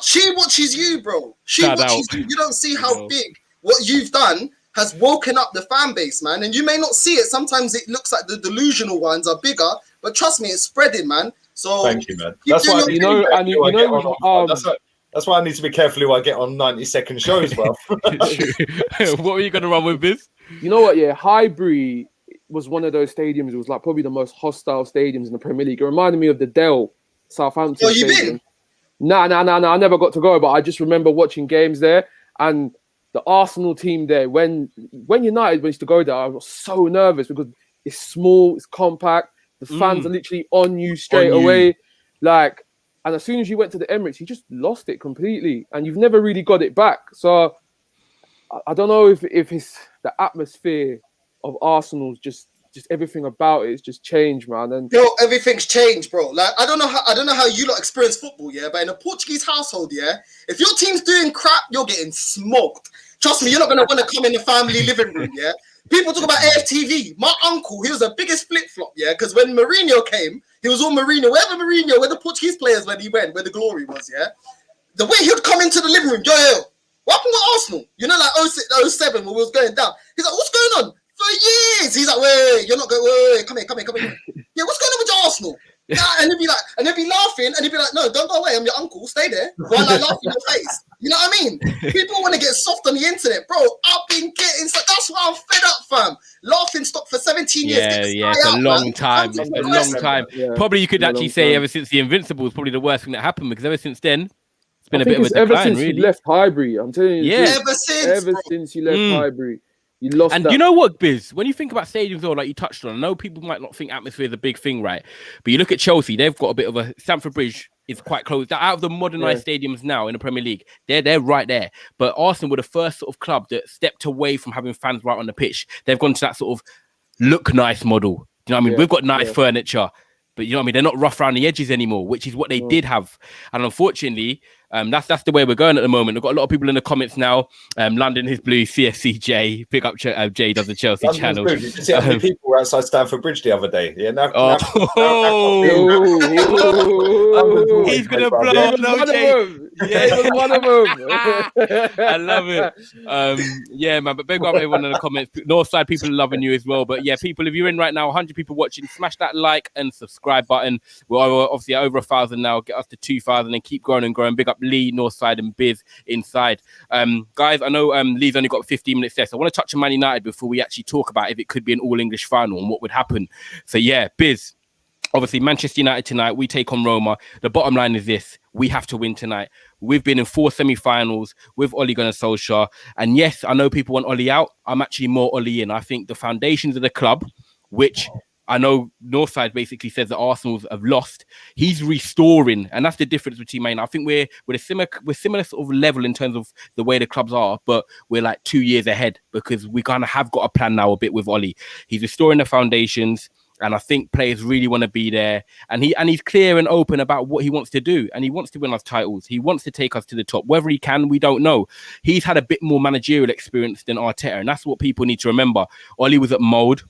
She watches you, bro. She watches you. You don't see how big what you've done has woken up the fan base, man. And you may not see it. Sometimes it looks like the delusional ones are bigger, but trust me, it's spreading, man. So
thank you, man. That's why that's why I need to be careful who I get on 90-second shows, bro.
What were you gonna run with, Biz?
You know what? Yeah, Highbury was one of those stadiums. It was like probably the most hostile stadiums in the Premier League. It reminded me of the Dell, Southampton.
Oh, you been?
Nah. I never got to go, but I just remember watching games there. And the Arsenal team there, when United used to go there, I was so nervous because it's small, it's compact. The fans are literally on you straight away. Like, and as soon as you went to the Emirates, you just lost it completely, and you've never really got it back. So I don't know if it's the atmosphere of Arsenal's just everything about it is just changed, man. And
everything's changed, bro. Like I don't know how you lot experience football, but in a Portuguese household, if your team's doing crap, you're getting smoked. Trust me, you're not gonna want to come in the family living room, People talk about AFTV. My uncle, he was the biggest flip-flop, because when Mourinho came, he was all Mourinho. Where the Portuguese players, when he went, where the glory was, the way he would come into the living room, yo, what happened with Arsenal? You know, like 07 when we was going down. He's like, what's going on? For years. He's like, wait, you're not going, wait, come here. Yeah, what's going on with your Arsenal? And he'd be laughing, and he'd be like, no, don't go away, I'm your uncle, stay there. While I laugh in your face. You know what I mean? People want to get soft on the internet, bro. I've been getting so that's why I'm fed up, fam. Laughing stock for 17 years.
It's a long time. It's a long time.
Yeah,
probably you could actually say ever since the Invincible is probably the worst thing that happened, because ever since then it's been a bit of a decline,
ever since
really.
you left Highbury, I'm telling you.
Ever since
you left Highbury. You lost.
And you know what, Biz? When you think about stadiums, or like you touched on, I know people might not think atmosphere is a big thing, right? But you look at Chelsea; they've got a bit of a Stamford Bridge is quite close. Out of the modernised stadiums now in the Premier League, they're right there. But Arsenal were the first sort of club that stepped away from having fans right on the pitch. They've gone to that sort of look nice model. You know what I mean? We've got nice furniture, but you know what I mean? They're not rough around the edges anymore, which is what they did have. And unfortunately, that's the way we're going at the moment. I've got a lot of people in the comments now. London is blue, CSCJ. Pick up Jay does the Chelsea
London's
channel.
Blue. Did you see how many people were outside Stamford Bridge the other day? Yeah,
He's gonna blow up.
Yeah, it was one of them.
I love it. Yeah, man. But big up everyone in the comments. Northside people are loving you as well. But yeah, people, if you're in right now, 100 people watching, smash that like and subscribe button. We're obviously at over 1,000 now. Get us to 2,000 and keep growing and growing. Big up Lee, Northside, and Biz inside. Guys, I know Lee's only got 15 minutes left. So I want to touch on Man United before we actually talk about if it could be an all-English final and what would happen. So yeah, Biz. Obviously, Manchester United tonight, we take on Roma. The bottom line is this: we have to win tonight. We've been in 4 semi-finals with Ole Gunnar Solskjaer. And yes, I know people want Ole out. I'm actually more Ole in. I think the foundations of the club, which I know Northside basically says that Arsenal have lost, he's restoring. And that's the difference between Man. I think we're similar sort of level in terms of the way the clubs are, but we're like 2 years ahead because we kind of have got a plan now a bit with Ole. He's restoring the foundations. And I think players really want to be there. And he's clear and open about what he wants to do. And he wants to win us titles. He wants to take us to the top. Whether he can, we don't know. He's had a bit more managerial experience than Arteta. And that's what people need to remember. Ole was at Mold.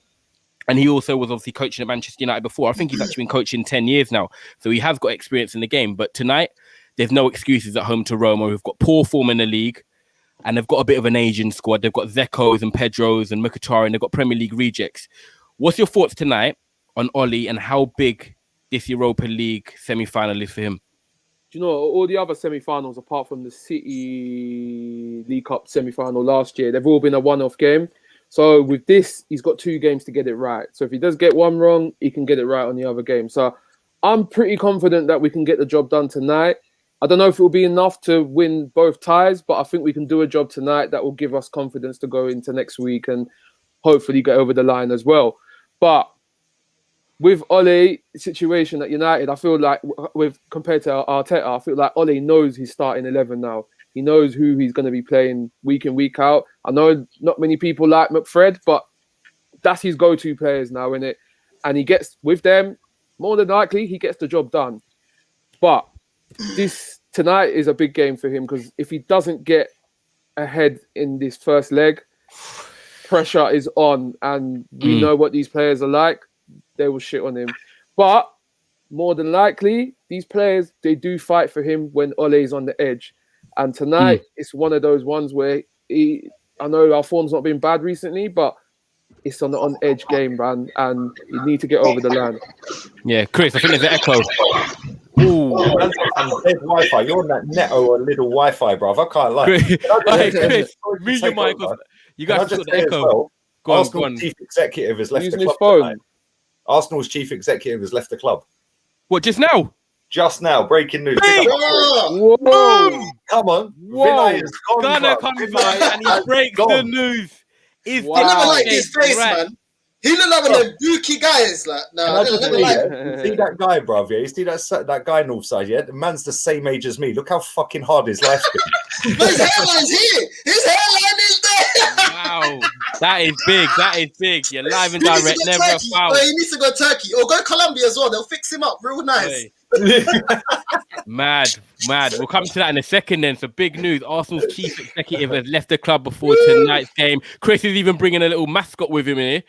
And he also was obviously coaching at Manchester United before. I think he's actually been coaching 10 years now. So he has got experience in the game. But tonight, there's no excuses at home to Roma. We've got poor form in the league. And they've got a bit of an Asian squad. They've got Zekos and Pedros and Mkhitaryan. And they've got Premier League rejects. What's your thoughts tonight on Ole and how big this Europa League semi-final is for him?
Do you know, all the other semi-finals, apart from the City League Cup semi-final last year, they've all been a one-off game. So with this, he's got 2 games to get it right. So if he does get one wrong, he can get it right on the other game. So I'm pretty confident that we can get the job done tonight. I don't know if it will be enough to win both ties, but I think we can do a job tonight that will give us confidence to go into next week and hopefully get over the line as well. But with Ole's situation at United, I feel like compared to Arteta, I feel like Ole knows his starting 11 now. He knows who he's going to be playing week in, week out. I know not many people like McFred, but that's his go-to players now, innit? And he gets with them, more than likely, he gets the job done. But this tonight is a big game for him because if he doesn't get ahead in this first leg, pressure is on, and we know what these players are like. They will shit on him. But more than likely, these players, they do fight for him when Ole's on the edge. And tonight, it's one of those ones where I know our form's not been bad recently, but it's on the on-edge game, man, and you need to get over the line.
Yeah, Chris, I think there's an echo. Ooh.
There's Wi-Fi. You're on that Netto or little Wi-Fi, bruv. I can't lie.
Chris, mute your mic. You guys just got the echo.
Well,
Go on,
Arsenal's chief executive has left
Using
the
his
club
phone.
tonight. Arsenal's chief executive has left the club.
What, just now?
Just now, breaking news.
Whoa!
Come on.
Whoa.
Vinay is gone,
Gunner
bruv.
comes out and he breaks the news. Is
Wow.
I never liked
this
his face,
right?
man. He looked like one of them dookie guys. Like,
Can
nah,
I
I
just
never
say,
liked
yeah, you see that guy, bruv? Yeah, you see that guy Northside, yeah? The man's the same age as me. Look how fucking hard his life's been.
But his hairline's here. His hairline is there.
Wow. That is big. That is big. You're live and
He needs to
direct,
go
never a
Turkey.
foul.
He needs to go Turkey or go Colombia as well. They'll fix him up real nice.
Hey. Mad. We'll come to that in a second then. So big news. Arsenal's chief executive has left the club before tonight's game. Chris is even bringing a little mascot with him in here.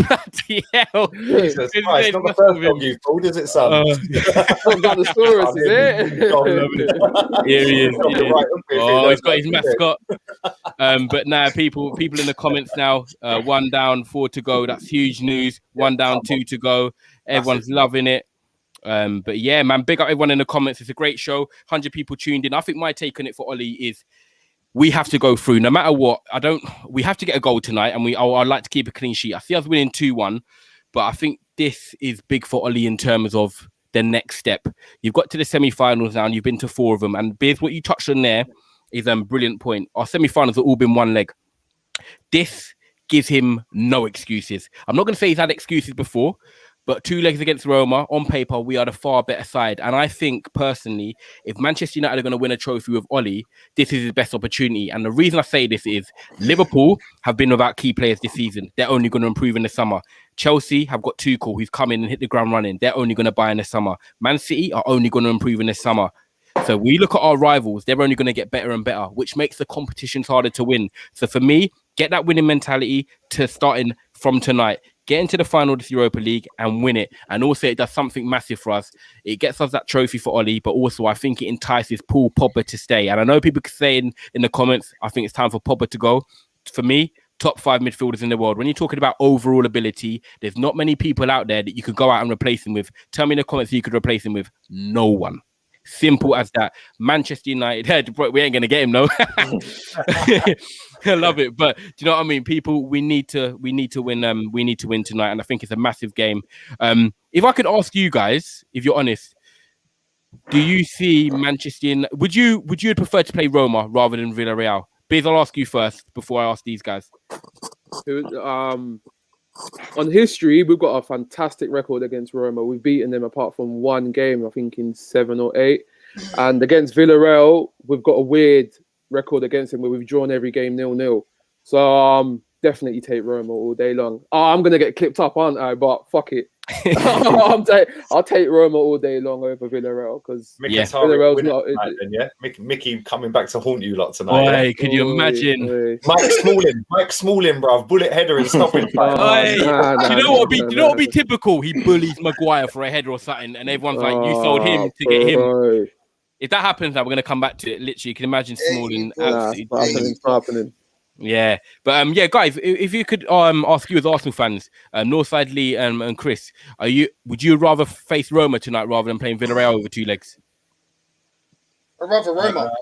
Bloody hell.
Jesus Christ, not the first dog you've called, is it, son?
I've got the Saurus, is it?
Here he is.
Right,
Oh, he's got his mascot. But now people in the comments now, 1 down, 4 to go. That's huge news. 1 down, 2 to go. Everyone's loving it. But yeah, man, big up everyone in the comments. It's a great show. 100 people tuned in. I think my take on it for Ollie is we have to go through no matter what. We have to get a goal tonight, and I'd like to keep a clean sheet. I see us winning 2-1, but I think this is big for Ollie in terms of the next step. You've got to the semi-finals now, and you've been to 4 of them. And Biz, what you touched on there is a brilliant point. Our semi-finals have all been 1 leg. This gives him no excuses. I'm not going to say he's had excuses before, but 2 legs against Roma, on paper, we are the far better side. And I think, personally, if Manchester United are going to win a trophy with Ollie, this is his best opportunity. And the reason I say this is Liverpool have been without key players this season. They're only going to improve in the summer. Chelsea have got Tuchel, who's come in and hit the ground running. They're only going to buy in the summer. Man City are only going to improve in the summer. So we look at our rivals, they're only going to get better and better, which makes the competitions harder to win. So for me, get that winning mentality to starting from tonight. Get into the final of this Europa League and win it. And also it does something massive for us. It gets us that trophy for Ollie, but also I think it entices Paul Pogba to stay. And I know people say in the comments, I think it's time for Pogba to go. For me, top 5 midfielders in the world. When you're talking about overall ability, there's not many people out there that you could go out and replace him with. Tell me in the comments who you could replace him with. No one. Simple as that. Manchester United, we ain't gonna get him, no. I love it, but do you know what I mean? People, we need to win. We need to win tonight, and I think it's a massive game. If I could ask you guys, if you're honest, do you see Manchester United? Would you prefer to play Roma rather than Villarreal? Biz, I'll ask you first before I ask these guys.
On history, we've got a fantastic record against Roma. We've beaten them apart from 1 game, I think in 7 or 8. And against Villarreal, we've got a weird record against them where we've drawn every game 0-0. So definitely take Roma all day long. I'm gonna get clipped up, aren't I? But fuck it. I'll take Roma all day long over Villarreal because Villarreal's not.
Mickey coming back to haunt you lot tonight.
Boy, could you imagine?
Mike Smalling, bruv, bullet header and stopping.
You know what would be typical? He bullies Maguire for a header or something, and everyone's like, "You sold him to get him." If that happens, now we're gonna come back to it. Literally, you can imagine Smalling.
It's happening.
Yeah, but yeah, guys, if you could ask you as Arsenal fans, Northside, Lee, and Chris, would you rather face Roma tonight rather than playing Villarreal over 2 legs?
I'd rather Roma.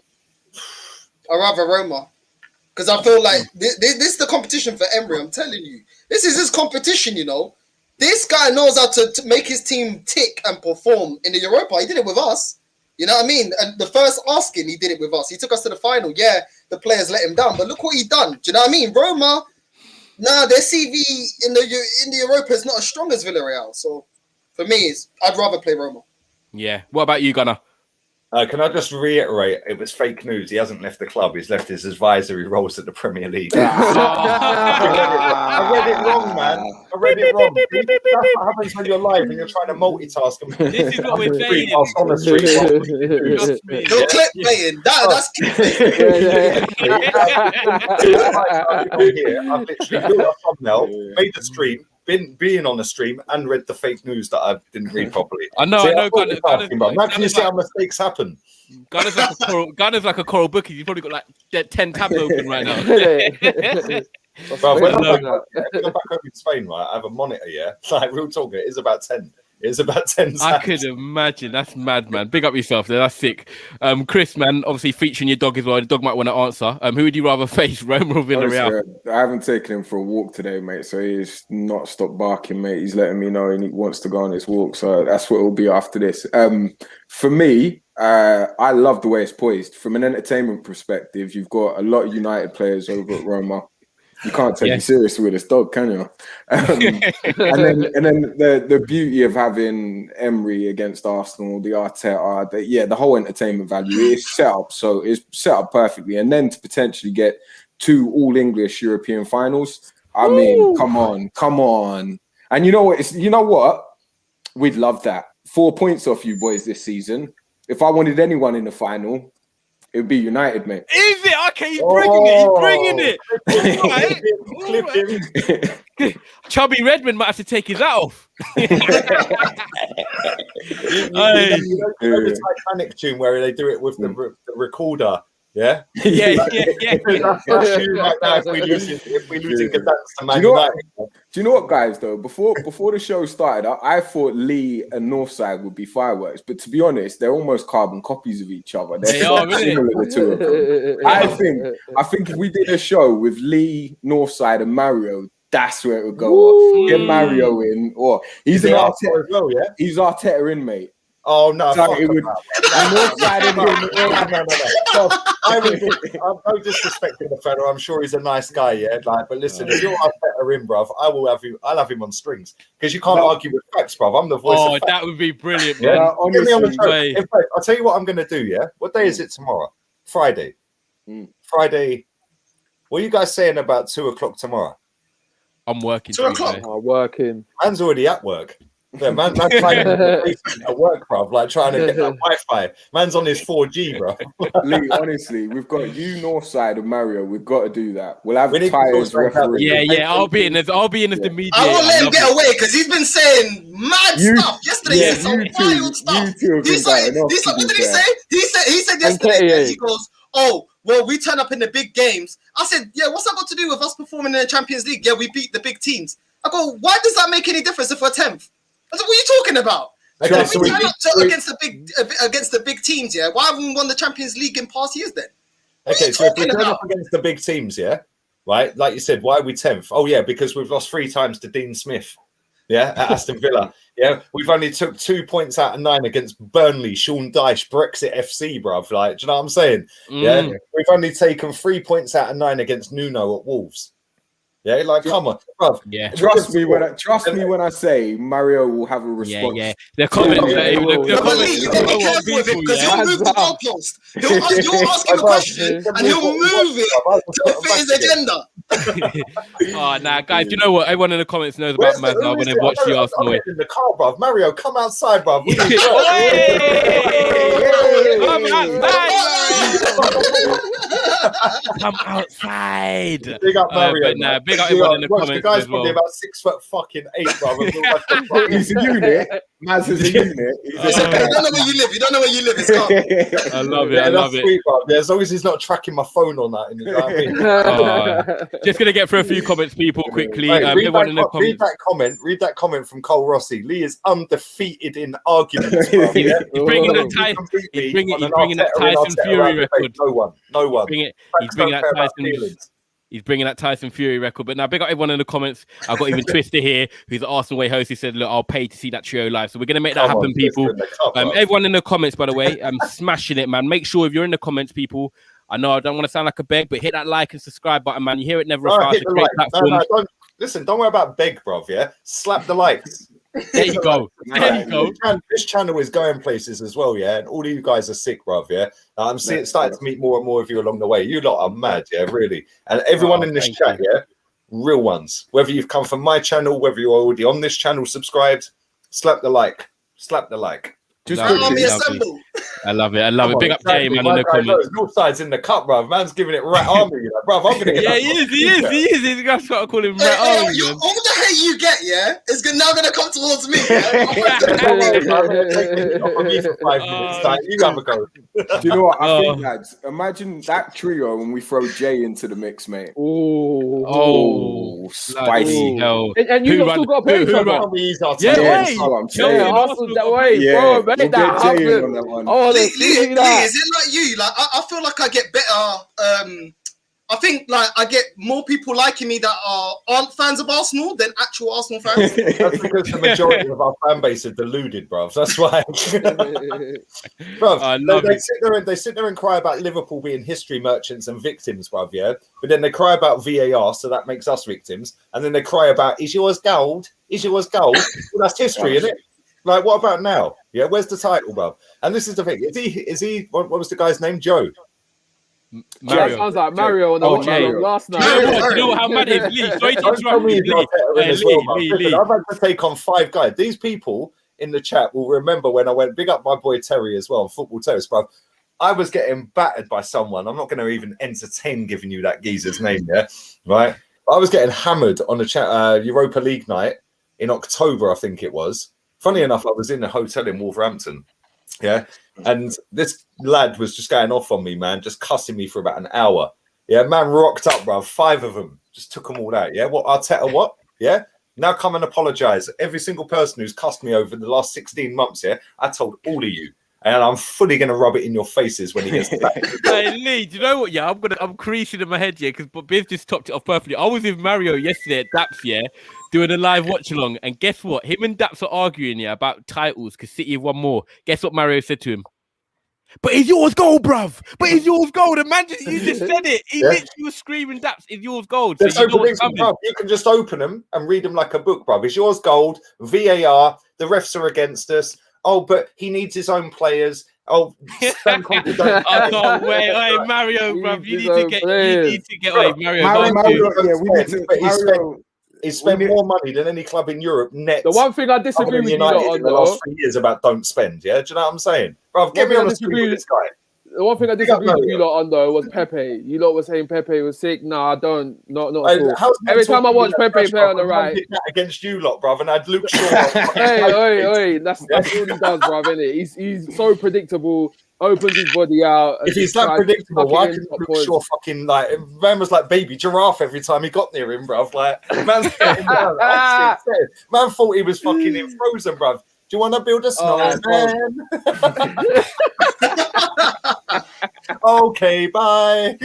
Because I feel like this is the competition for Emery. I'm telling you, this is his competition. You know, this guy knows how to make his team tick and perform in the Europa. He did it with us. You know what I mean? And the first asking, he did it with us. He took us to the final. Yeah, the players let him down, but look what he done. Do you know what I mean? Roma, their CV in the Europa is not as strong as Villarreal. So for me, I'd rather play Roma.
Yeah. What about you, Gunnar?
Can I just reiterate? It was fake news. He hasn't left the club. He's left his advisory roles at the Premier League. I read it wrong, man. I read it wrong. That's what happens when you're live and you're trying to multitask.
This is what we're saying.
On the street.
You're clickbaiting. That's
I've literally built a thumbnail, made the stream, being on the stream, and read the fake news that I didn't read properly.
I know.
Can you see how mistakes happen?
Gunner's like a coral bookie. You've probably got like 10 tabs open right now.
Well, when I'm back home in Spain, right, I have a monitor, yeah? Like, real talk, it is about 10. It's about 10
I could imagine. That's mad, man. Big up yourself there. That's sick. Chris, man, obviously featuring your dog as well. The dog might want to answer. Who would you rather face, Roma or Villarreal?
I haven't taken him for a walk today, mate. So he's not stopped barking, mate. He's letting me know and he wants to go on his walk. So that's what it'll be after this. For me, I love the way it's poised. From an entertainment perspective, you've got a lot of United players over at Roma. You can't take me seriously with this dog, can you? And then the beauty of having Emery against Arsenal, the Arteta, the whole entertainment value is set up. So it's set up perfectly. And then to potentially get 2 all-English European finals, I mean, come on. And you know what? We'd love that. 4 points off you boys this season. If I wanted anyone in the final, it would be United, mate.
Is it? Okay, he's bringing it. Right. Chubby Redmond might have to take his hat off.
You know the Titanic tune where they do it with the recorder. Yeah.
Yeah.
If we lose in Gdansk to Man United.
Do you know what, guys? Though before the show started, I thought Lee and Northside would be fireworks, but to be honest, they're almost carbon copies of each other. They're similar, the two of them. I think if we did a show with Lee, Northside, and Mario, that's where it would go off. Get Mario in, or he's an Arteta as well. Yeah, he's Arteta in, mate.
Oh no!
So it would.
I'm no disrespecting the fella. I'm sure he's a nice guy, yeah. Like, but listen, if you're Arteta in, bruv, I'll have him on strings because you can't argue with facts, bruv. I'm the voice.
Oh,
of
that would be brilliant, man.
Yeah, honestly,
in fact, I'll tell you what I'm going to do. Yeah, what day is it tomorrow? Friday. Friday. What are you guys saying about 2:00 tomorrow?
I'm working.
2:00.
I'm working.
Man's already at work. Yeah, man's trying to work, bro. Like trying to get that Wi-Fi. Man's on his 4G, bro.
Lee, honestly, we've got you, Northside, and Mario. We've got to do that. We'll have Tyres referee.
Yeah. I'll be in as the media.
I won't let him get away because he's been saying mad stuff yesterday. He said some wild stuff. What did he say? He said yesterday. He goes, "Oh, well, we turn up in the big games." I said, "Yeah, what's that got to do with us performing in the Champions League? Yeah, we beat the big teams." I go, "Why does that make any difference if we're 10th?" I said, "What are you talking about?
Okay,
so we turn up against the big teams, yeah. Why haven't we won the Champions League in past years then?"
Okay, so if we turn up against the big teams, yeah, right? Like you said, why are we 10th? Oh yeah, because we've lost 3 times to Dean Smith, yeah, at Aston Villa. Yeah, we've only took 2 points out of 9 against Burnley, Sean Dyche, Brexit FC, bruv. Like, do you know what I'm saying? Yeah, we've only taken 3 points out of 9 against Nuno at Wolves. Yeah, like come on, bruv.
Yeah,
trust me when I say Mario will have a response.
Yeah. The comments.
But Lee, you gotta be careful with him because he'll move the goalpost. You'll ask him a question and he'll move it to fit his agenda.
Oh, nah, guys, you know what? Everyone in the comments knows about Maz now when they watch the Arsenal.
In the car, bruv. Mario, come outside, bruv.
Come outside.
Big up Mario.
Big up everyone in the comments.
The guy's probably about 6'8", bruv.
He's a unit. Maz is a unit.
You don't know where you live. You don't know where you live. It's gone.
I love it. I love it.
Sweet, bruv. Yeah, as long as he's not tracking my phone on that. You know what I mean?
Just gonna get through a few comments, people, quickly.
Read that comment from Cole Rossi. Lee is undefeated in arguments.
He's bringing that Tyson Fury record.
No one.
He's bringing that Tyson Fury record. But now, big up everyone in the comments. I've got even Twister here, who's the Arsenal Way host. He said, "Look, I'll pay to see that trio live." So we're gonna make that happen, people. Everyone in the comments, by the way, I'm smashing it, man. Make sure if you're in the comments, people. I know I don't want to sound like a beg, but hit that like and subscribe button, man. You hear it never.
Don't worry about beg, bruv. Yeah, slap the likes.
There you go. There you go.
This channel is going places as well, yeah. And all of you guys are sick, bruv, yeah. I'm starting to meet more and more of you along the way. You lot are mad, yeah, really. And everyone in this chat, yeah, real ones. Whether you've come from my channel, whether you're already on this channel, subscribed, slap the like.
Just army assemble.
I love it. I love it. Big up Jay, man, in the comments.
Northside's in the cup, bruv. Man's giving it right army, you know, bruv. I'm gonna get
he is. He's got to call him right army.
All the hate you get, yeah, is now gonna come towards me.
You have a go.
Do you know what? I think, lads, imagine that trio when we throw Jay into the mix, mate.
Oh,
spicy.
And you still got to pay for that.
That way, bro. Make that happen. Oh,
Lee, is it like you? Like I feel like I get better. I think like I get more people liking me that aren't fans of Arsenal than actual Arsenal fans.
That's because the majority of our fan base are deluded, bruv. That's why. Bruv, they sit there and cry about Liverpool being history merchants and victims, bruv, yeah? But then they cry about VAR, so that makes us victims. And then they cry about, is yours gold? Is yours gold? Well, that's history, isn't it? Like, what about now? Yeah, where's the title, bruv? And this is the thing. Is he what was the guy's name? Joe?
Mario. That sounds like Mario on the last night.
You know how mad it is, Lee. Sorry to interrupt you, Lee.
I've had to take on 5 guys. These people in the chat will remember when I went big up my boy Terry as well, Football Terrace, bruv. I was getting battered by someone. I'm not going to even entertain giving you that geezer's name, yeah? Right? I was getting hammered on a Europa League night in October, I think it was. Funny enough, I was in a hotel in Wolverhampton, yeah? And this lad was just going off on me, man, just cussing me for about an hour. Yeah, man rocked up, bro. 5 of them, just took them all out. Yeah, what, Arteta, what? Yeah, now come and apologise. Every single person who's cussed me over the last 16 months, yeah, I told all of you. And I'm fully going to rub it in your faces when he gets back.
Hey, Lee, do you know what? Yeah, I'm creasing in my head, yeah, because Biz just topped it off perfectly. I was with Mario yesterday at Daps, yeah, doing a live watch along. And guess what? Him and Daps are arguing, yeah, about titles because City have won more. Guess what Mario said to him? But it's yours gold, bruv. But it's yours gold. And man, you just said it. He literally was screaming, Daps, it's yours gold. So
you can just open them and read them like a book, bruv. It's yours gold. VAR. The refs are against us. Oh, but he needs his own players. Oh,
I can't wait. Hey, Mario, bruv, you need to get Mario.
He spent more money than any club in Europe net.
The one thing I disagree with you lot
in the last 3 years about don't spend. Yeah, do you know what I'm saying? Bruv, get me on the screen with this guy.
The one thing I disagree with you lot on though was Pepe. You lot were saying Pepe was sick. No, I don't. Not at all. Every time I watch Pepe play on the right,
against you lot, bruv, and I'd Luke Shaw.
hey, that's all he does, bruv, isn't it? He's so predictable. Opens his body out.
If he's that predictable, why couldn't Luke Shaw fucking like? Man was like baby giraffe every time he got near him, bruv. Like man thought he was fucking in Frozen, bruv. Do you want to build a snowman? Okay, bye.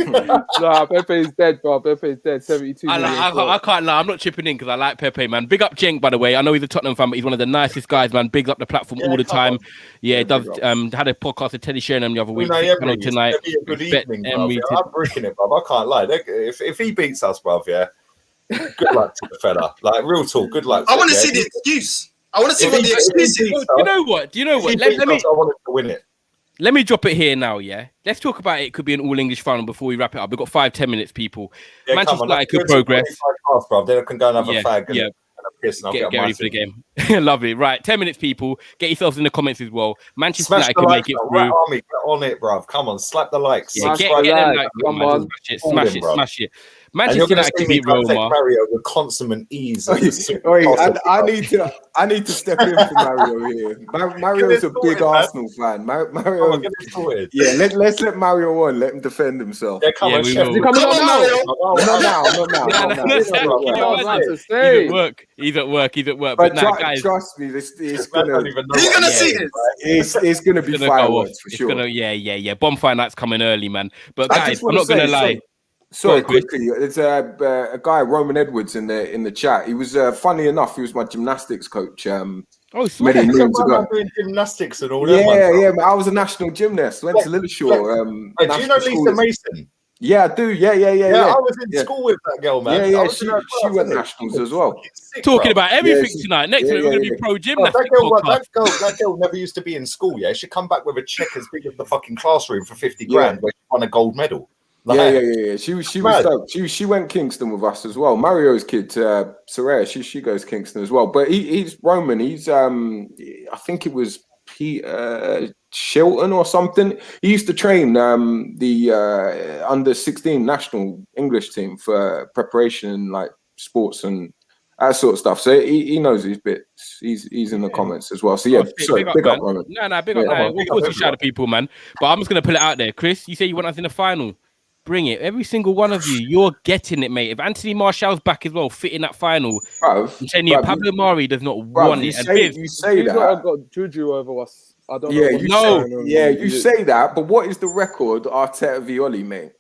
Nah, Pepe's dead, bro. Pepe's dead. 72.
I can't lie. I'm not chipping in because I like Pepe, man. Big up Cenk, by the way. I know he's a Tottenham fan, but he's one of the nicest guys, man. Bigs up the platform all the time. Yeah, does. Had a podcast with Teddy Sheringham the other week. Tonight.
Be a good evening, bruv. I'm breaking it, bruv. I can't lie. If he beats us, bruv, yeah. Good luck to the fella. Like real talk. Good luck.
I want to see the excuse. I want to see what the excuse is.
Do you know what?
I want to win it.
Let me drop it here now, yeah? Let's talk about it. It could be an all-English final before we wrap it up. We've got 5-10 minutes, people. Yeah, Manchester United could progress.
Then I can go and have a fag and a piss and I'll get
ready for the game. Lovely. Right, 10 minutes, people. Get yourselves in the comments as well. Manchester United can make it through.
Get on it, bruv. Come on, slap the likes.
Yeah, get them likes. Come on. Smash it. Manchester United can beat Roma.
Mario with consummate ease.
I need to step in for Mario here. Mario's a big Arsenal fan. Mario, yeah, let's let Mario on. Let him defend himself.
Yeah, come on, Chef.
Not now.
He's at work.
But guys, trust me, it's gonna
see it.
It's gonna be fireworks for sure.
Yeah. Bonfire night's coming early, man. But guys, I'm not gonna lie.
Sorry, quickly. There's a guy, Roman Edwards, in the chat. He was funny enough. He was my gymnastics coach.
Many moons ago. Doing gymnastics and all that.
Yeah. I was a national gymnast. Went to Lilleshall.
Do you know Lisa Mason?
Yeah, I do. Yeah.
I was in school with that girl, man.
Yeah. She went nationals as well.
Talking about everything tonight. Next week we're going to be pro gymnastics.
That girl never used to be in school. Yeah, she come back with a check as big as the fucking classroom for 50 grand, where she won a gold medal.
Yeah. She was stoked. She went Kingston with us as well. Mario's kid, Soraya, she goes Kingston as well. But he's Roman. He's I think it was Peter Shilton or something. He used to train the under 16 national English team for preparation, like sports and that sort of stuff. So he knows his bits. He's in the comments as well. So yeah, big up, Roman.
No, big up, man. Of course, we shout at people, man. But I'm just gonna put it out there, Chris. You say you want us in the final. Bring it. Every single one of you, you're getting it, mate. If Anthony Martial's back as well, fit in that final, I'm telling you, Pablo Mari does not want it.
You say that.
I've got Juju over us. I don't know.
You say that, but what is the record Arteta v Oli, mate?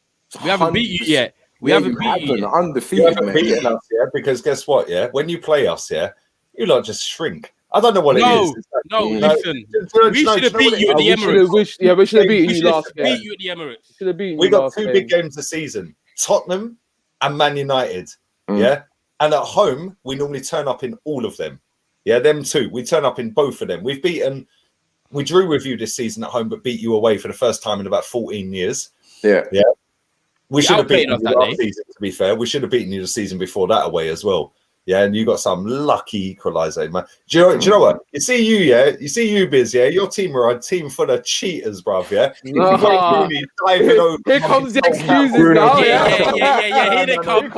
We haven't beat you yet. We haven't beat you yet.
Undefeated, mate.
Beaten us, because guess what? Yeah, when you play us, you lot just shrink. I don't know what it is.
Listen. We should have beat you at the Emirates.
We should have beat you last game.
Beat you at the Emirates.
We got two big games this season: Tottenham and Man United. Yeah, and at home we normally turn up in all of them. Yeah, them two. We turn up in both of them. We drew with you this season at home, but beat you away for the first time in about 14 years.
Yeah.
We should have beaten you last season. To be fair, we should have beaten you the season before that away as well. Yeah, and you got some lucky equaliser, man. Do you know what? You see you, Biz, yeah? Your team are a team full of cheaters, bruv, yeah?
Here comes the excuses now,
yeah. Here they come.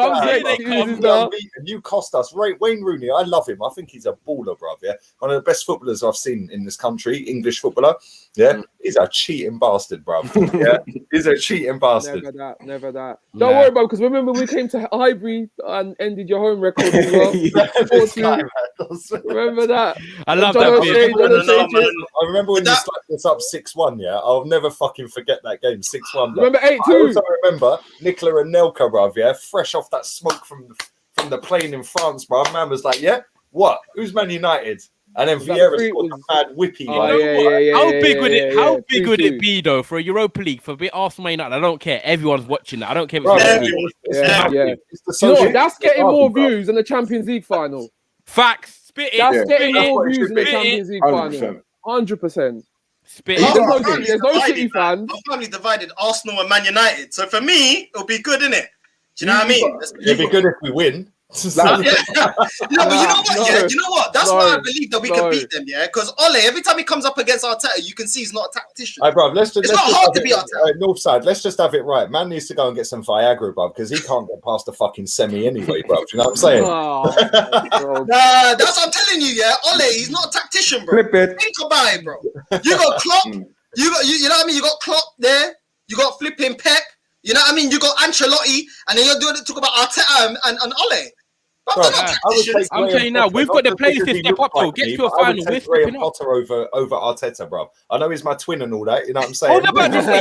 Now. You cost us. Wayne Rooney, I love him. I think he's a baller, bruv, yeah? One of the best footballers I've seen in this country, English footballer. Yeah, he's a cheating bastard, bruv. Yeah, he's a cheating bastard.
Never that. Don't worry, bro, because remember we came to Highbury and ended your home record as well. Remember that?
I love that.
I remember when you slapped us up 6-1. Yeah, I'll never fucking forget that game. 6-1.
Remember 8-2?
I also remember Nicola and Nelka, bruv. Yeah, fresh off that smoke from the plane in France, bruv. Man was like, yeah, what? Who's Man United? And then Vieira scored a mad whippy.
How big would it? How big would it be though for a Europa League for Arsenal United? I don't care. Everyone's watching that. I don't care.
That's getting more views than the Champions League final.
Facts. Spit it.
That's getting more views than the Champions League final. 100%.
Spit it.
There's no City fans.
My family divided Arsenal and Man United. So for me, it'll be good, innit? Do you know what I mean?
It'd be good if we win.
But you know what? That's why I believe that we can beat them, yeah. Because Ole, every time he comes up against Arteta, you can see he's not a tactician.
Hey, bro, it's not
hard to be Arteta.
Northside, let's just have it right. Man needs to go and get some Viagra, bro, because he can't get past the fucking semi anyway, bro. Do you know what I'm saying?
That's what I'm telling you, yeah. Ole, he's not a tactician, bro. Think about it, bro. You got Klopp. You know what I mean. You got Klopp there. You got flipping Pep. You know what I mean? You got Ancelotti, and then you're doing it. Talk about Arteta and Ole.
Bro,
I'm telling you now, we've got the players to step up, though. Get to a final. We're stepping up.
Potter over Arteta, bro. I know he's my twin and all that. You know what I'm saying?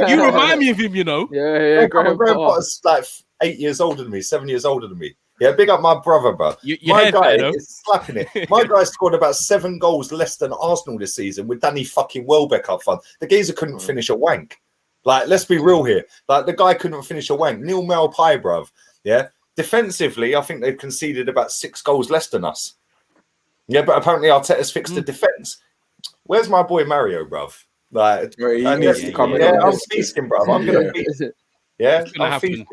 You remind me of him, you know.
Yeah.
Graham Potter's like 8 years older than me, 7 years older than me. Yeah, big up my brother, bro. My guy is slapping it. My guy scored about 7 goals less than Arsenal this season with Danny fucking Welbeck up front. The geezer couldn't finish a wank. Like, let's be real here. Like, the guy couldn't finish a wank. Neil Maupay, bruv. Yeah. Defensively, I think they've conceded about 6 goals less than us. Yeah, but apparently Arteta's fixed the defense. Where's my boy Mario, bruv? Like,
he needs to come in.
Yeah, I'm feasting, bruv. I'm gonna feast. Yeah, I'm feasting.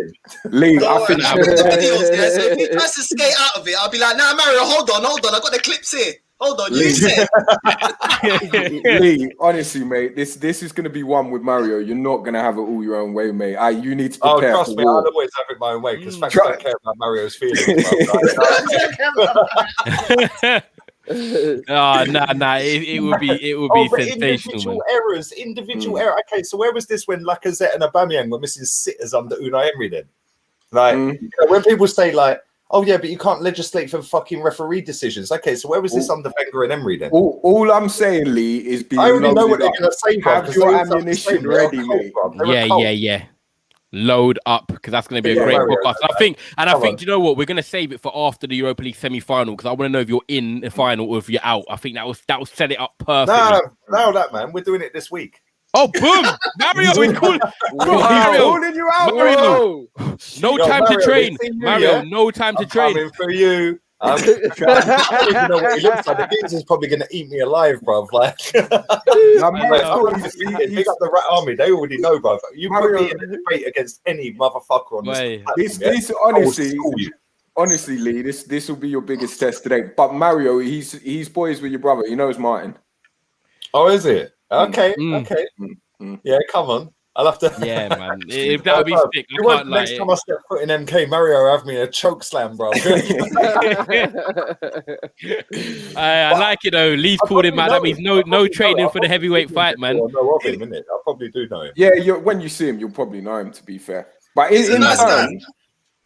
Lee, I think
if he tries to skate out of it, I'll be like, nah, Mario, hold on. I got the clips here. Hold on, you said.
Lee, honestly, mate, this is going to be one with Mario. You're not going to have it all your own way, mate. You need to prepare.
Oh, trust me, I'll always have it my own way because facts don't care about Mario's feelings.
It would be sensational.
Individual error. Okay, so where was this when Lacazette and Aubameyang were missing sitters under Unai Emery then? Like, when people say like, oh yeah, but you can't legislate for fucking referee decisions. Okay, so where was this under Wenger and Emery then?
All I'm saying, Lee, is
I already know what they're going to say.
Have your ammunition ready, mate.
Yeah. Load up because that's going to be a great podcast. And I think, do you know what? We're going to save it for after the Europa League semi-final because I want to know if you're in the final or if you're out. I think that will set it up perfectly.
No, that man, we're doing it this week.
Oh, boom! Mario, we're calling
you out.
No
Yo,
time to
Mario,
train.
we see you,
Mario,
yeah?
no time to
I'm
train.
coming for you. I don't even know what he looks like. The geezer's probably going to eat me alive, bruv. Like,
Now, Mario's
know.
cool.
Big up the Rat Army. They already know, bruv. You put
Mario-
me in a debate against any motherfucker on this
Wait.
platform,
This
I will
honestly,
school you.
honestly, Lee, this will be your biggest test today. But Mario, he's boys with your brother. He knows Martin.
Oh, is it? Okay,
Mm.
okay.
Mm.
Yeah, come on. I'll have to.
Yeah, man. If that would be sick, I can't
Next
lie.
time I step foot in MK, Mario have me a choke slam, bro.
I like it though. Lee's called him, man. That means no training for the heavyweight fight, man.
I know of him, innit? I probably do know him.
Yeah, when you see him, you'll probably know him. To be fair, but
He's a nice guy.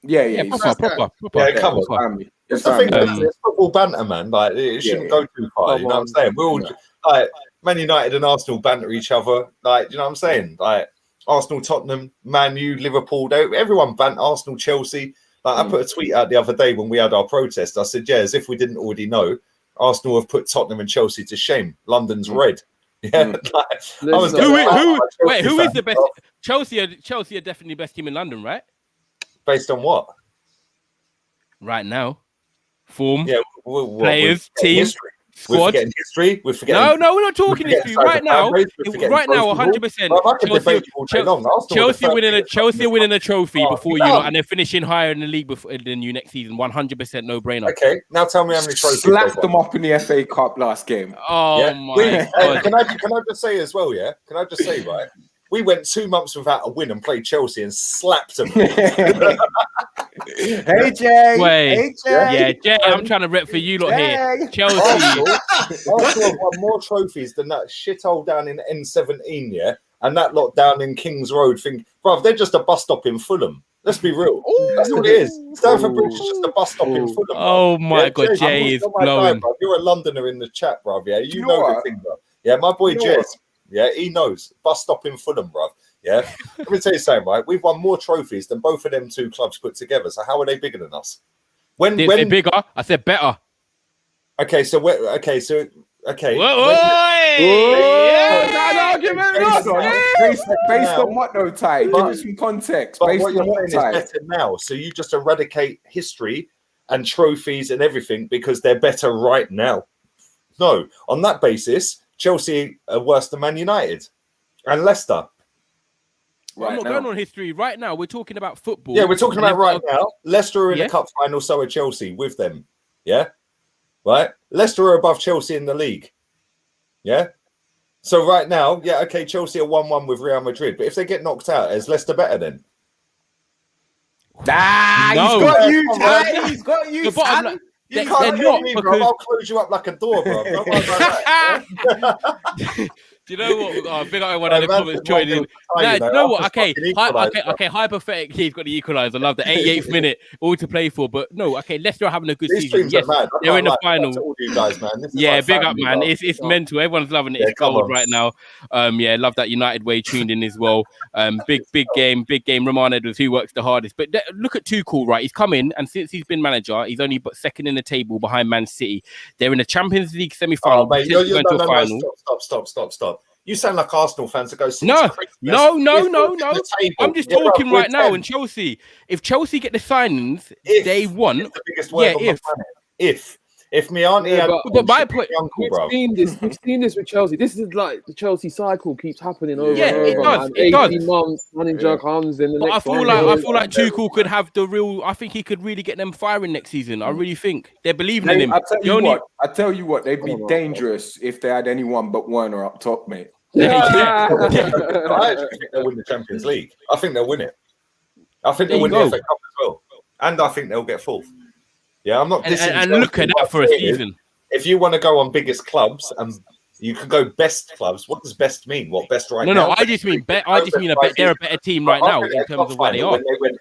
Yeah,
he's
proper.
Yeah, come on.
family.
It's
It's
the thing,
family.
it's football banter, man. Like, it shouldn't go too far.
Come
You know what I'm
on.
saying? We're all like Man United and Arsenal banter each other. Like, you know what I'm saying? Like Arsenal, Tottenham, Man U, Liverpool. Everyone banter. Arsenal, Chelsea. Like, I put a tweet out the other day when we had our protest. I said, yeah, as if we didn't already know, Arsenal have put Tottenham and Chelsea to shame. London's red. Yeah. Like, I was
Who is the best? Chelsea are definitely the best team in London, right?
Based on what?
Right now, form,
Yeah,
players, team,
history. We're
squad.
forgetting history. We're forgetting.
No, we're not talking
we're
history.
forgetting
Right now, 100%.
Well, I can debate you all day long.
Chelsea winning a trophy
Oh,
before you lot, and they're finishing higher in the league than you next season. 100% no brainer.
Okay, now tell me how many trophies they
Slapped
got.
them up in the FA Cup last game.
Oh
Yeah.
my god!
Can I just say as well? Yeah, can I just say right? We went 2 months without a win and played Chelsea and slapped them.
Hey Jay.
Wait.
Hey Jay.
Yeah, Jay, I'm trying to rep for you lot here.
Jay.
Chelsea.
Arsenal have won more trophies than that shithole down in N17, yeah, and that lot down in Kings Road thing. Bruv, they're just a bus stop in Fulham. Let's be real. That's what it is. Stamford Bridge is just a bus stop in Fulham.
Oh my
Yeah,
god, Jay is
you're my guy,
blowing.
bruv. You're a Londoner in the chat, bruv. Yeah, you
know
know the
what?
thing, bruv. Yeah, my boy
You know
Jez. Yeah, he knows. Bus stop in Fulham, bruv. Yeah. Let me tell you something, right? We've won more trophies than both of them two clubs put together. So how are they bigger than us?
Didn't say bigger, I said better.
Okay.
Whoa,
Based on what though, Ty? Give us some context.
But
Based
what you're
on what,
saying
Ty?
is better now. So you just eradicate history and trophies and everything because they're better right now. No, on that basis, Chelsea are worse than Man United and Leicester.
I'm not going on history right now. We're talking about football.
Yeah, we're talking about right now. Leicester are in
Yeah.
the cup final, so are Chelsea with them. Yeah, right. Leicester are above Chelsea in the league. Yeah. So right now, yeah, okay, Chelsea are 1-1 with Real Madrid, but if they get knocked out, is Leicester better then?
Ah,
No.
he's got you, Ty. He's got you,
The bottom
son.
line-
You
They're
can't
not,
kill me, bro.
because-
I'll close you up like a door, bro. Don't worry about that.
Do you know what? Oh, big up everyone
No,
in the
man,
comments
it's not
joining.
good to tell you,
Nah, you
though.
know
I'll
what?
just
Okay,
fucking equalise, bro.
okay. Hypothetically, he's got the equaliser. I love the 88th minute, all to play for. But no, okay, Leicester are having a good
These
season.
streams
Yes,
are mad. I
they're
can't
in the
lie.
final.
Shout out to all you guys, man. This is
Yeah,
like
big up,
family,
man.
bro.
It's mental. Everyone's loving it.
Yeah,
It's
come
gold
on.
right now. Yeah, love that United way tuned in as well. Big game. Roman Edwards, who works the hardest. But look at Tuchel, right? He's come in, and since he's been manager, he's only but second in the table behind Man City. They're in the Champions League semi-final.
Oh, mate,
potentially going to a final.
Stop. You sound like Arsenal fans that go, since
No.
Christmas,
No.
the table.
I'm just
Yeah, bro,
talking
we're
right now
10.
in Chelsea. If Chelsea get the signings
If
they want,
it's the biggest word on the planet. If my auntie
Yeah,
had
but
my
she'd be
point-
my uncle,
We've
bro.
seen this with Chelsea. This is like the Chelsea cycle keeps happening over
Yeah,
and
it
over.
does,
Man.
it does.
18 months, manager comes in the
but I
next
feel
one
like
goes.
Tuchel could have the real. I think he could really get them firing next season. I really think they're believing in him.
I tell
The
you
only-
what. I tell you what. They'd be dangerous if they had anyone but Werner up top, mate.
Yeah.
I actually think they'll win the Champions League. I think they'll win it. I think they'll
There
win
you
the
go.
FA Cup as well. And I think they'll get fourth. Yeah, I'm not dissing
And
Chelsea.
look at
What
that
I'm
for a
saying is,
season.
If you want to go on biggest clubs and you can go best clubs, what does best mean? What best right now?
No, I just mean they're a better team right now in terms of where they are.
When they went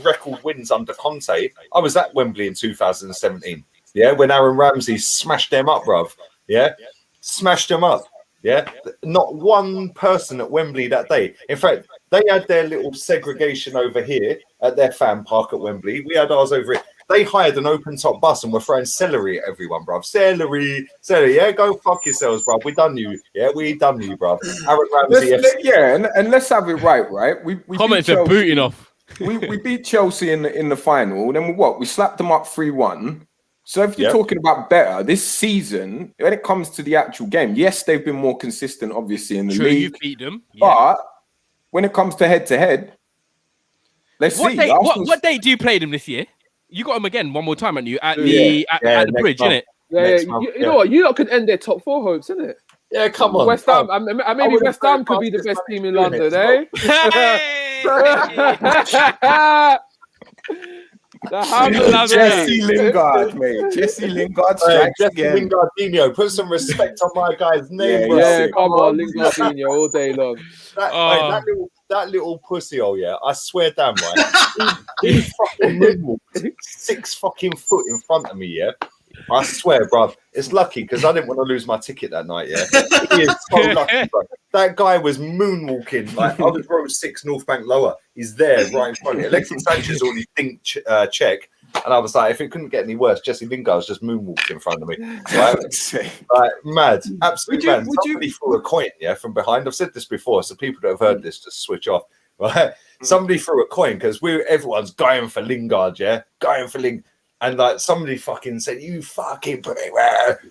record wins under Conte, I was at Wembley in 2017. Yeah, when Aaron Ramsey smashed them up, bruv. Yeah, smashed them up. Yeah, not one person at Wembley that day. In fact, they had their little segregation over here at their fan park at Wembley. We had ours over here. They hired an open top bus and were throwing celery at everyone, bruv. Celery. Yeah, go fuck yourselves, bruv. We done you. Yeah, we done you, bruv. Aaron Ramsey.
And let's have it right. We
Comments
beat
are
Chelsea.
booting off.
we beat Chelsea in the final. Then we slapped them up 3-1. So if you're talking about better this season, when it comes to the actual game, yes, they've been more consistent, obviously in the league.
You beat them,
but when it comes to head, let's see.
What day do you play them this year? You got them again one more time, haven't you? At the bridge, innit?
You know what? You lot could end their top 4 hopes, innit?
Yeah, come on.
West Ham. Maybe West Ham could be the best team in London, eh?
Jesse Lingard, mate. Jesse Lingard strikes again.
Lingardinho, put some respect on my guy's name.
Yeah, come on, Lingardinho all day long.
That little pussy hole, I swear down, right? he fucking moonwalked 6 fucking foot in front of me, I swear, bruv. It's lucky because I didn't want to lose my ticket that night, He is so lucky, bro. That guy was moonwalking. Like, I was row 6, North Bank lower. He's there right in front of me. Alexis Sanchez already think check. And I was like, if it couldn't get any worse, Jesse Lingard was just moonwalked in front of me. Like mad. Absolutely mad. Somebody threw a coin, from behind. I've said this before, so people that have heard this just switch off. Right? Somebody threw a coin because everyone's going for Lingard, going for Lingard. And like somebody fucking said, you fucking put it.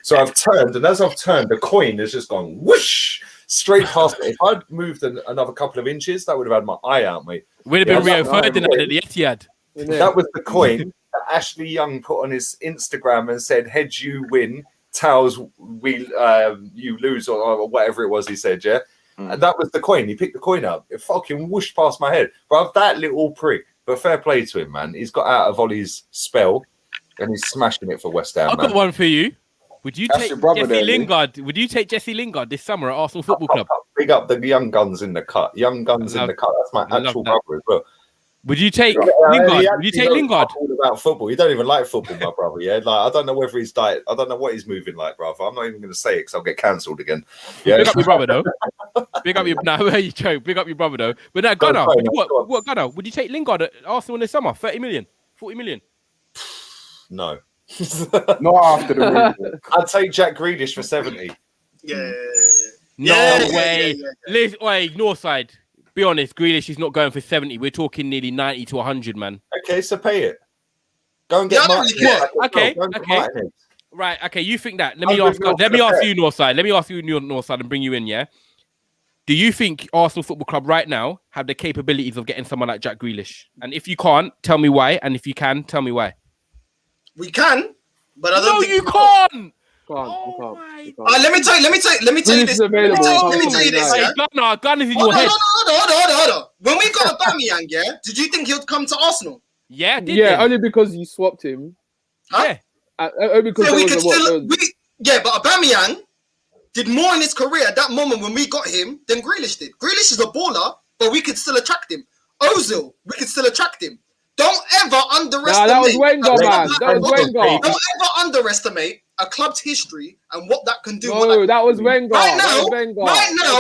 So I've turned, and as I've turned, the coin has just gone whoosh straight past it. If I'd moved another couple of inches, that would have had my eye out, mate.
Would have been Rio Ferdinand at the Etihad.
That was the coin that Ashley Young put on his Instagram and said, heads you win, tails you lose, or whatever it was he said, And that was the coin. He picked the coin up. It fucking whooshed past my head. But that little prick. But fair play to him, man. He's got out of Ollie's spell. And he's smashing it for West Ham.
I've got one for you. Would you take Jesse Lingard? Would you take Jesse Lingard this summer at Arsenal Football Club?
Big up the young guns in the cut. Young guns in the cut. That's my actual brother as well.
Would you take Lingard? Would you take Lingard?
All about football. You don't even like football, my brother. Like I don't know whether he's I don't know what he's moving like, brother. I'm not even going to say it because I'll get cancelled again. Yeah.
Big up your brother though. Big up your you joke. Big up your brother though. But now Gunnar, what Gunnar? Would you take Lingard at Arsenal in the summer? 30 million, 40 million?
No.
Not after the move.
I'd take Jack Grealish for 70.
No way. Listen, Northside. Be honest, Grealish is not going for 70. We're talking nearly 90 to 100, man.
Okay, so pay it. Go and get Martin.
Okay. Right, okay, you think that. Let me ask you, Northside. Let me ask you, Northside, and bring you in, Do you think Arsenal Football Club right now have the capabilities of getting someone like Jack Grealish? And if you can't, tell me why. And if you can, tell me why.
We can, but I don't think
you can't.
Let me tell you this.
Gun is in your head.
Hold on. When we got Aubameyang, did you think he would come to Arsenal?
Yeah,
only because you swapped him.
Huh?
Yeah.
Only because
but Aubameyang did more in his career at that moment when we got him than Grealish did. Grealish is a baller, but we could still attract him. Ozil, we could still attract him. Don't ever underestimate.
That was Wenger, man. That was Wenger.
Don't ever underestimate a club's history and what that can do.
No, that was Wenger.
Right now,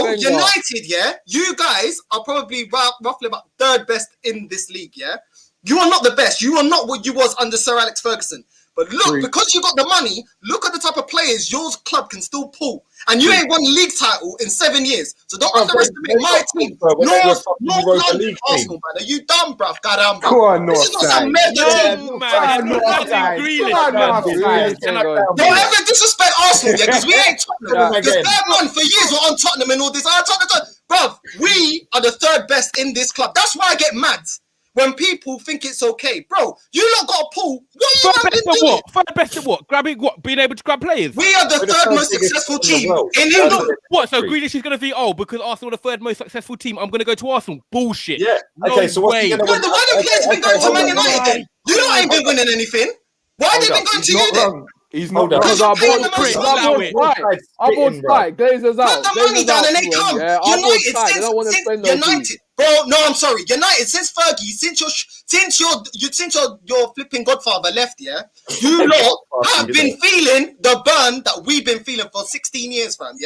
United, you guys are probably roughly about 3rd best in this league, You are not the best. You are not what you was under Sir Alex Ferguson. But look, because you got the money, look at the type of players your club can still pull. And you ain't won a league title in 7 years. So don't underestimate my team. North London Arsenal, man. Are you dumb, bruv? Goddamn, bruv.
Come on,
this is not some Don't ever disrespect Arsenal, because we ain't Tottenham. Because man for years we're on Tottenham and all this. Bruv, we are the 3rd best in this club. That's why I get mad. When people think it's okay, bro, you lot got a pull. What are you doing?
Third best at what? Grabbing what? Being able to grab players?
We are the 3rd most successful team in England.
What? So Grealish is going to think, because Arsenal are the 3rd most successful team, I'm going to go to Arsenal. Bullshit.
Yeah. Okay, so what's he going to win?
Why the players been going to Man United then? You lot ain't been winning anything. Why they been going to you then?
He's not
because our board's tight. Glazers out.
Put the money down and they come. United. Bro, no, I'm sorry. United, since Fergie, since your flipping godfather left, you lot have been feeling the burn that we've been feeling for 16 years, fam,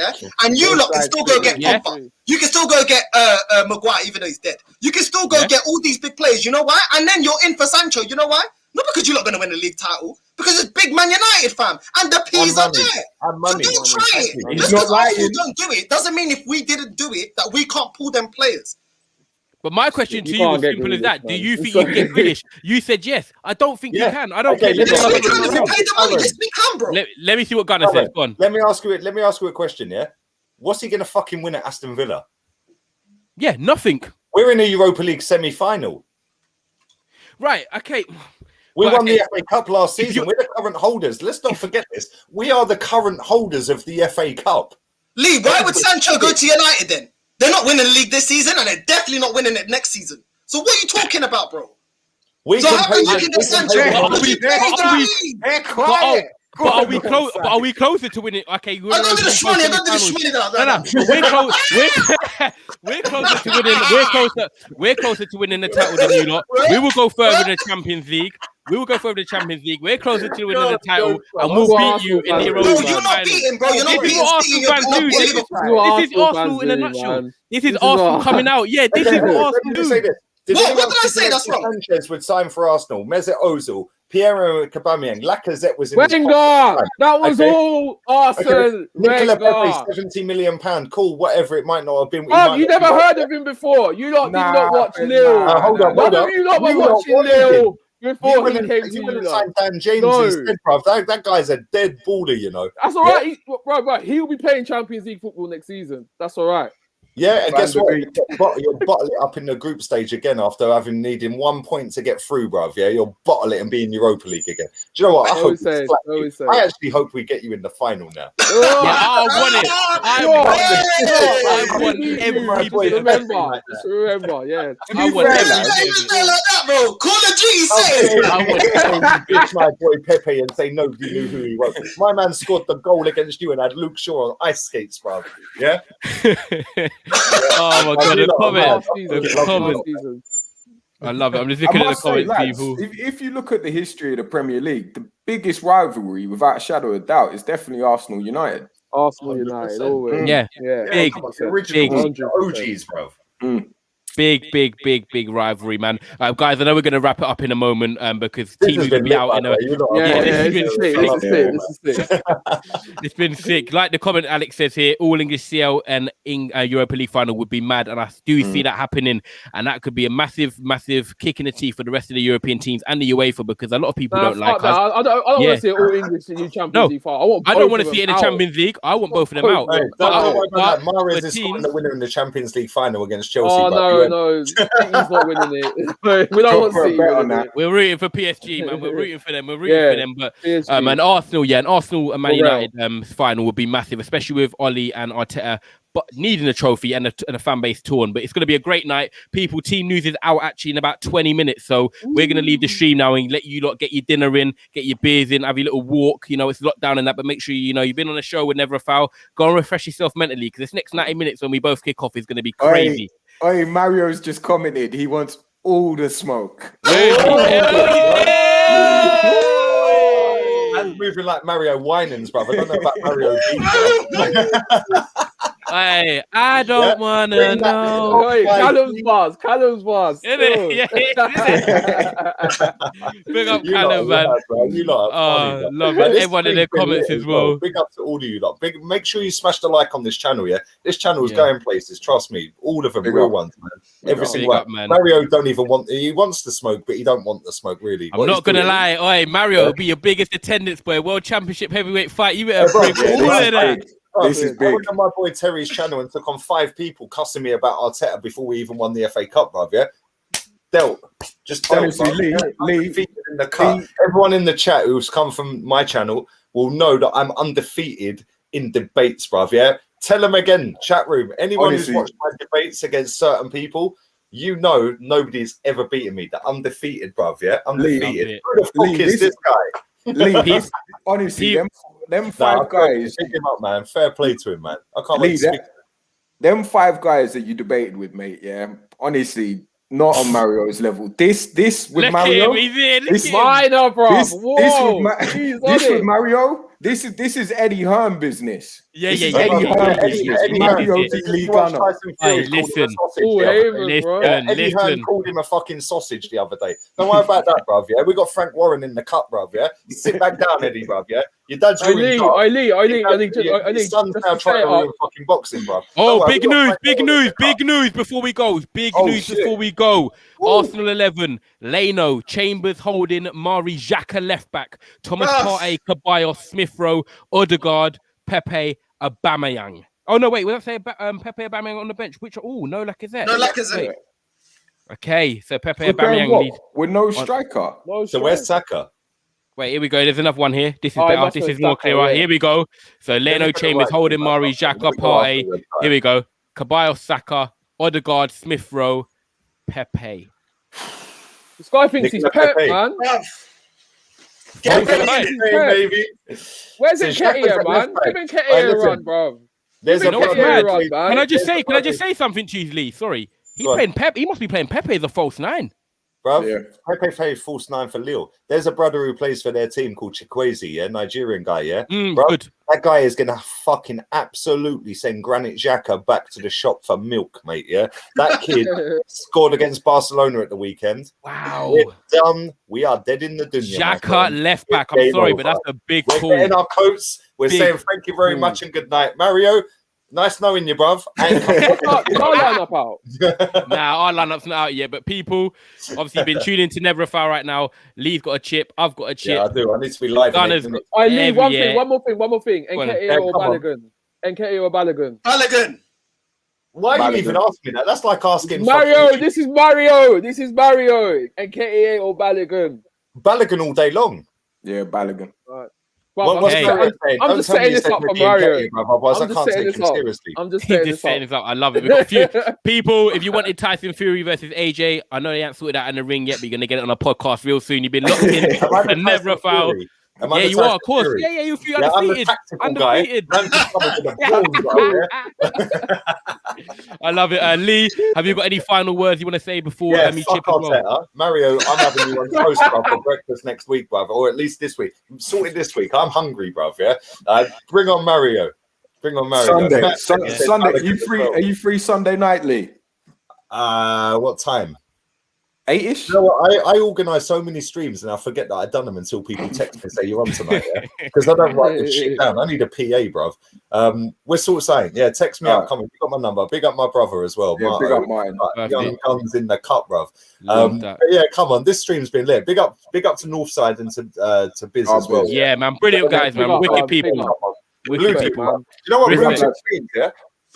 And you lot can still go get Pogba. You can still go get Maguire, even though he's dead. You can still go get all these big players. You know why? And then you're in for Sancho. You know why? Not because you're not going to win the league title, because it's big Man United, fam. And the P's are there. So don't try it. Just because Arsenal don't do it doesn't mean if we didn't do it that we can't pull them players.
But my question to
You
you was
can't get
simple as
Grealish,
that. Do
man.
you think you can get Grealish? You said yes. I don't think you
Yeah.
can. I don't
Okay,
care.
Yes, we
Let
can. If we
me-
pay the money, yes, we can, bro.
Let me see what Gunnar says. Go on.
Let me ask you a question, yeah? What's he gonna fucking win at Aston Villa?
Yeah, nothing.
We're in a Europa League semi-final.
Right. Okay.
We
Well,
won
okay.
the FA Cup last
If
season.
you-
We're the current holders. Let's not forget this. We are the current holders of the FA Cup.
Lee, why would Sancho go to United then? They're not winning the league this season, and they're definitely not winning it next season. So what are you talking about, bro?
We
So
can
how
pay
come you
them-
can
we
get
can
Sancho?
pay them-
But are we- but are we-
They're
But,
quiet.
but are we close? But are we closer to winning? Okay, we're
I got to do the shmoney. I got to do the shmoney.
No. But we're close. We're closer to winning. We're closer to winning the title than you lot. We will go further in the Champions League. We're closer to winning the title, and we'll beat you in the Europa
Bro,
League
you're not
final.
beating, bro. You're not
This is
beating
what
City.
Arsenal fans do.
You're
This
Liverpool.
is Arsenal in a nutshell. This is Arsenal
what-
coming out. Yeah, this is what
Let
Arsenal
me say
do.
this. Did
What
anyone
did I
think
say that's wrong?
Sanchez would sign for Arsenal. Mesut Ozil, Pierre Aubameyang, Lacazette was in his
Wenger.
prime.
That was
Okay.
all Arsenal.
Nicola Pepe,
Wenger.
£70 million. Cool, whatever it might not have been.
You never heard of him before. You lot did not watch Lille.
Hold up.
None of you lot were
You lot
watching
wanted
Lille
him.
before he came to
you
you
wouldn't
lot.
sign Dan James
No.
instead, bruv. That guy's a dead baller, you know.
That's all right. Right. He'll be playing Champions League football next season. That's all right.
Yeah, and guess
Van
what?
der
You'll bottle it up in the group stage again after needing 1 point to get through, bruv. Yeah, you'll bottle it and be in Europa League again. Do you know what? I
Always
hope we
say,
slap you.
always say.
I actually hope we get you in the final now.
Yeah, I want it. I want
Just
every
remember. Just remember. Yeah.
I want
Hey,
every
you say it like that, bro. Call of Duty, say it.
I want
Bitch my boy Pepe and say nobody knew who he was. My man scored the goal against you and had Luke Shaw on ice skates, bruv. Yeah?
Oh my god, the comments.
Season.
The comments.
Season.
I love it. I'm just looking at the
must say,
comments,
lads,
people.
if you look at the history of the Premier League, the biggest rivalry, without a shadow of doubt, is definitely Arsenal United.
Arsenal United,
100%.
always.
Yeah,
Yeah.
big,
Come on, the original
big.
OGs, bruv.
big rivalry, man. Guys, I know we're going to wrap it up in a moment because
This
teams
has
will
been
be
lit,
out
by
in
the
a.
way. You lot are
Yeah,
funny.
this is
sick.
It's been sick. Like the comment Alex says here, all English CL and Europa League final would be mad, and I do see that happening, and that could be a massive kick in the teeth for the rest of the European teams and the UEFA because a lot of people don't like us.
I don't want to see it all English in the Champions League final.
I don't want to see it in the Champions League. I want both of them out.
Hey, Mahrez
for
is
teams-
scoring the winner in the Champions League final against Chelsea.
Oh
bruv.
no, City's not winning it. We don't want
Go for a
City
bet on
winning
that.
it.
We're rooting for PSG, man. We're rooting for them. But
PSG.
and Arsenal and Man
Well.
United final would be massive, especially with Oli and Arteta, but needing a trophy and a fan base torn. But it's going to be a great night. People, team news is out actually in about 20 minutes, so we're going to leave the stream now and let you lot get your dinner in, get your beers in, have your little walk. You know, it's lockdown and that, but make sure you've been on a show with Never a Foul. Go and refresh yourself mentally because this next 90 minutes when we both kick off is going to be crazy.
Hey, Mario's just commented he wants all the smoke.
And moving like Mario Winans, bruv. I don't know about Mario Beef,
Hey, I don't want to
bring that
know.
little-
Callum's bars.
Isn't it? Yeah, Big up
You lot
Callum,
are
man.
mad, bro. You lot are funny, bro.
Love
Man,
it.
this
Everyone in
stream's
the
been
comments
lit
as well.
Big up to all of you lot. Make sure you smash the like on this channel, yeah? This channel is
Yeah.
going places, trust me. All of them,
Big
real
up.
ones, man. Every
up.
single
Big
one.
up, man.
Mario don't even he wants the smoke, but he don't want the smoke, really.
I'm not gonna lie, oi, Mario will be your biggest attendance, boy. World Championship heavyweight fight. You better
bro,
bring all of that.
This is
I
big.
went on my boy Terry's channel and took on 5 people cussing me about Arteta before we even won the FA Cup, bruv, yeah? Dealt. Just dealt,
Honestly,
bruv.
Lee,
Undefeated in the cut. Everyone in the chat who's come from my channel will know that I'm undefeated in debates, bruv, yeah? Tell them again, chat room. Anyone
Honestly.
who's watched my debates against certain people, you know nobody's ever beaten me. They're undefeated, bruv, yeah? Undefeated.
Lee,
Who the fuck
Lee,
is this guy?
Lee, honestly, them
Nah,
five guys,
pick him up, man. Fair play to him, man. I can't
Lee,
wait to speak.
them 5 guys that you debated with, mate, yeah, honestly, not on Mario's level. This with
Look at
Mario,
him, he's in. Look
this-
at him.
Minor, bro.
this
Whoa.
with
He's on
this with
it.
Mario, this is Eddie Hearn business.
Yeah.
Eddie
This
Mario
is it.
v. Lee Gunner.
Hey, listen.
Eddie Hearn called him a fucking sausage the other day. Don't worry about that, bruv. Yeah, we got Frank Warren in the cup, bruv. Yeah, sit back down, Eddie, bruv. Yeah, your dad's ruined. Your son's now trying to ruin fucking boxing, bruv.
Oh, big news before we go. Before we go. Arsenal 11, Leno, Chambers, Holding, Mari, Xhaka left back, Thomas Partey, Ceballos, Smith Rowe, Odegaard, Pepe, Aubameyang. Oh no, wait, was I say Pepe, Aubameyang on the bench? Which? Oh, no Lacazette.
No Lacazette.
Okay, so Pepe, Aubameyang leads
with no striker.
So where's Saka?
Wait, here we go. There's another one here. This is better. This is more clear. Right, here we go. So Leno, Chambers, Holding, Mari, Xhaka, Partey. Here we go. Ceballos, Saka, Odegaard, Smith Rowe, Pepe.
This guy thinks he's Pep, man.
Baby.
Where's Nketiah, man? Give Nketiah a run, bro.
There's
a run. Can I just say something to you, Lee? Sorry. He's playing Pep. He must be playing Pepe as a false nine.
Bro, Pepe plays false nine for Lille. There's a brother who plays for their team called Chikwueze, yeah, Nigerian guy, yeah. Bro, good. That guy is gonna fucking absolutely send Granit Xhaka back to the shop for milk, mate. Yeah, that kid scored against Barcelona at the weekend.
Wow,
we're done. We are dead in the dunya.
Xhaka left back. I'm sorry, but that's a big call.
We're getting our coats. We're saying thank you very much and good night, Mario. Nice knowing you, bruv.
Our line-up out.
Nah, our line-up's not out yet, but people obviously been tuning to Never a Foul right now. Lee's got a chip. I've got a chip.
Yeah, I do. I need to be live.
I need one more thing. Nketiah or Balogun? Nketiah or Balogun?
Balogun.
Why are you even asking me that? That's like asking
Mario. This is Mario. Nketiah or Balogun?
Balogun all day long.
Yeah, Balogun.
Right. I'm just setting this up for Mario.
Otherwise, I can't take him seriously.
I'm just setting this up.
I love it. We've got a few people. If you wanted Tyson Fury versus AJ, I know they haven't sorted out in the ring yet, but you're going to get it on a podcast real soon. You've been locked in and Never a Foul.
Yeah,
you are, of course. Yeah, you're undefeated. I love it. Lee, have you got any final words you want to say before me chip as well?
Mario, I'm having you on toast, bruv, for breakfast next week, bruv, or at least this week. I'm sorted this week. I'm hungry, bruv, yeah? Bring on Mario.
Sunday. Are you free Sunday night, Lee?
What time?
8ish?
You know what? I organise so many streams and I forget that I've done them until people text me and say you're on tonight, yeah? Because I don't write this shit down. I need a PA, bruv. We're sort of saying, text me up. Come on, you got my number. Big up my brother as well.
Yeah, big up mine.
Young guns in the cup, bruv. Yeah, come on. This stream's been lit. Big up to Northside and to Biz as well.
Yeah, man. Brilliant guys, man. Wicked people.
Wicked people, man. You know what? We're streams, yeah?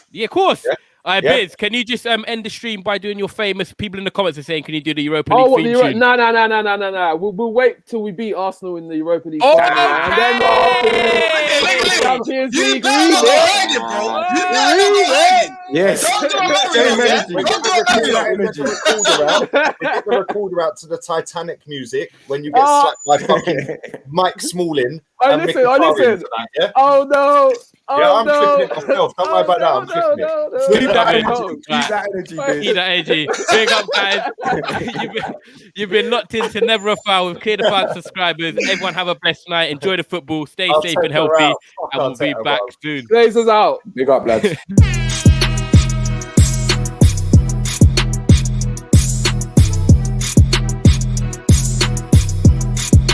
Yeah,
of course. Yeah? Biz, can you just end the stream by doing your famous? People in the comments are saying, can you do the Europa League theme tune?
No. We'll wait till we beat Arsenal in the Europa League.
Oh,
and then Champions League.
Yes.
We're the recorder out to the Titanic music when you get slapped by fucking Mike Smalling.
I listen. Oh no.
I'm flipping it myself. Don't worry about that. I'm flipping it.
Keep that energy.
Big up, guys. You've been locked into Never a Foul with Clear the Path subscribers. Everyone have a blessed night. Enjoy the football. Stay safe and healthy. And we'll be back soon.
Blazers out.
Big up, lads.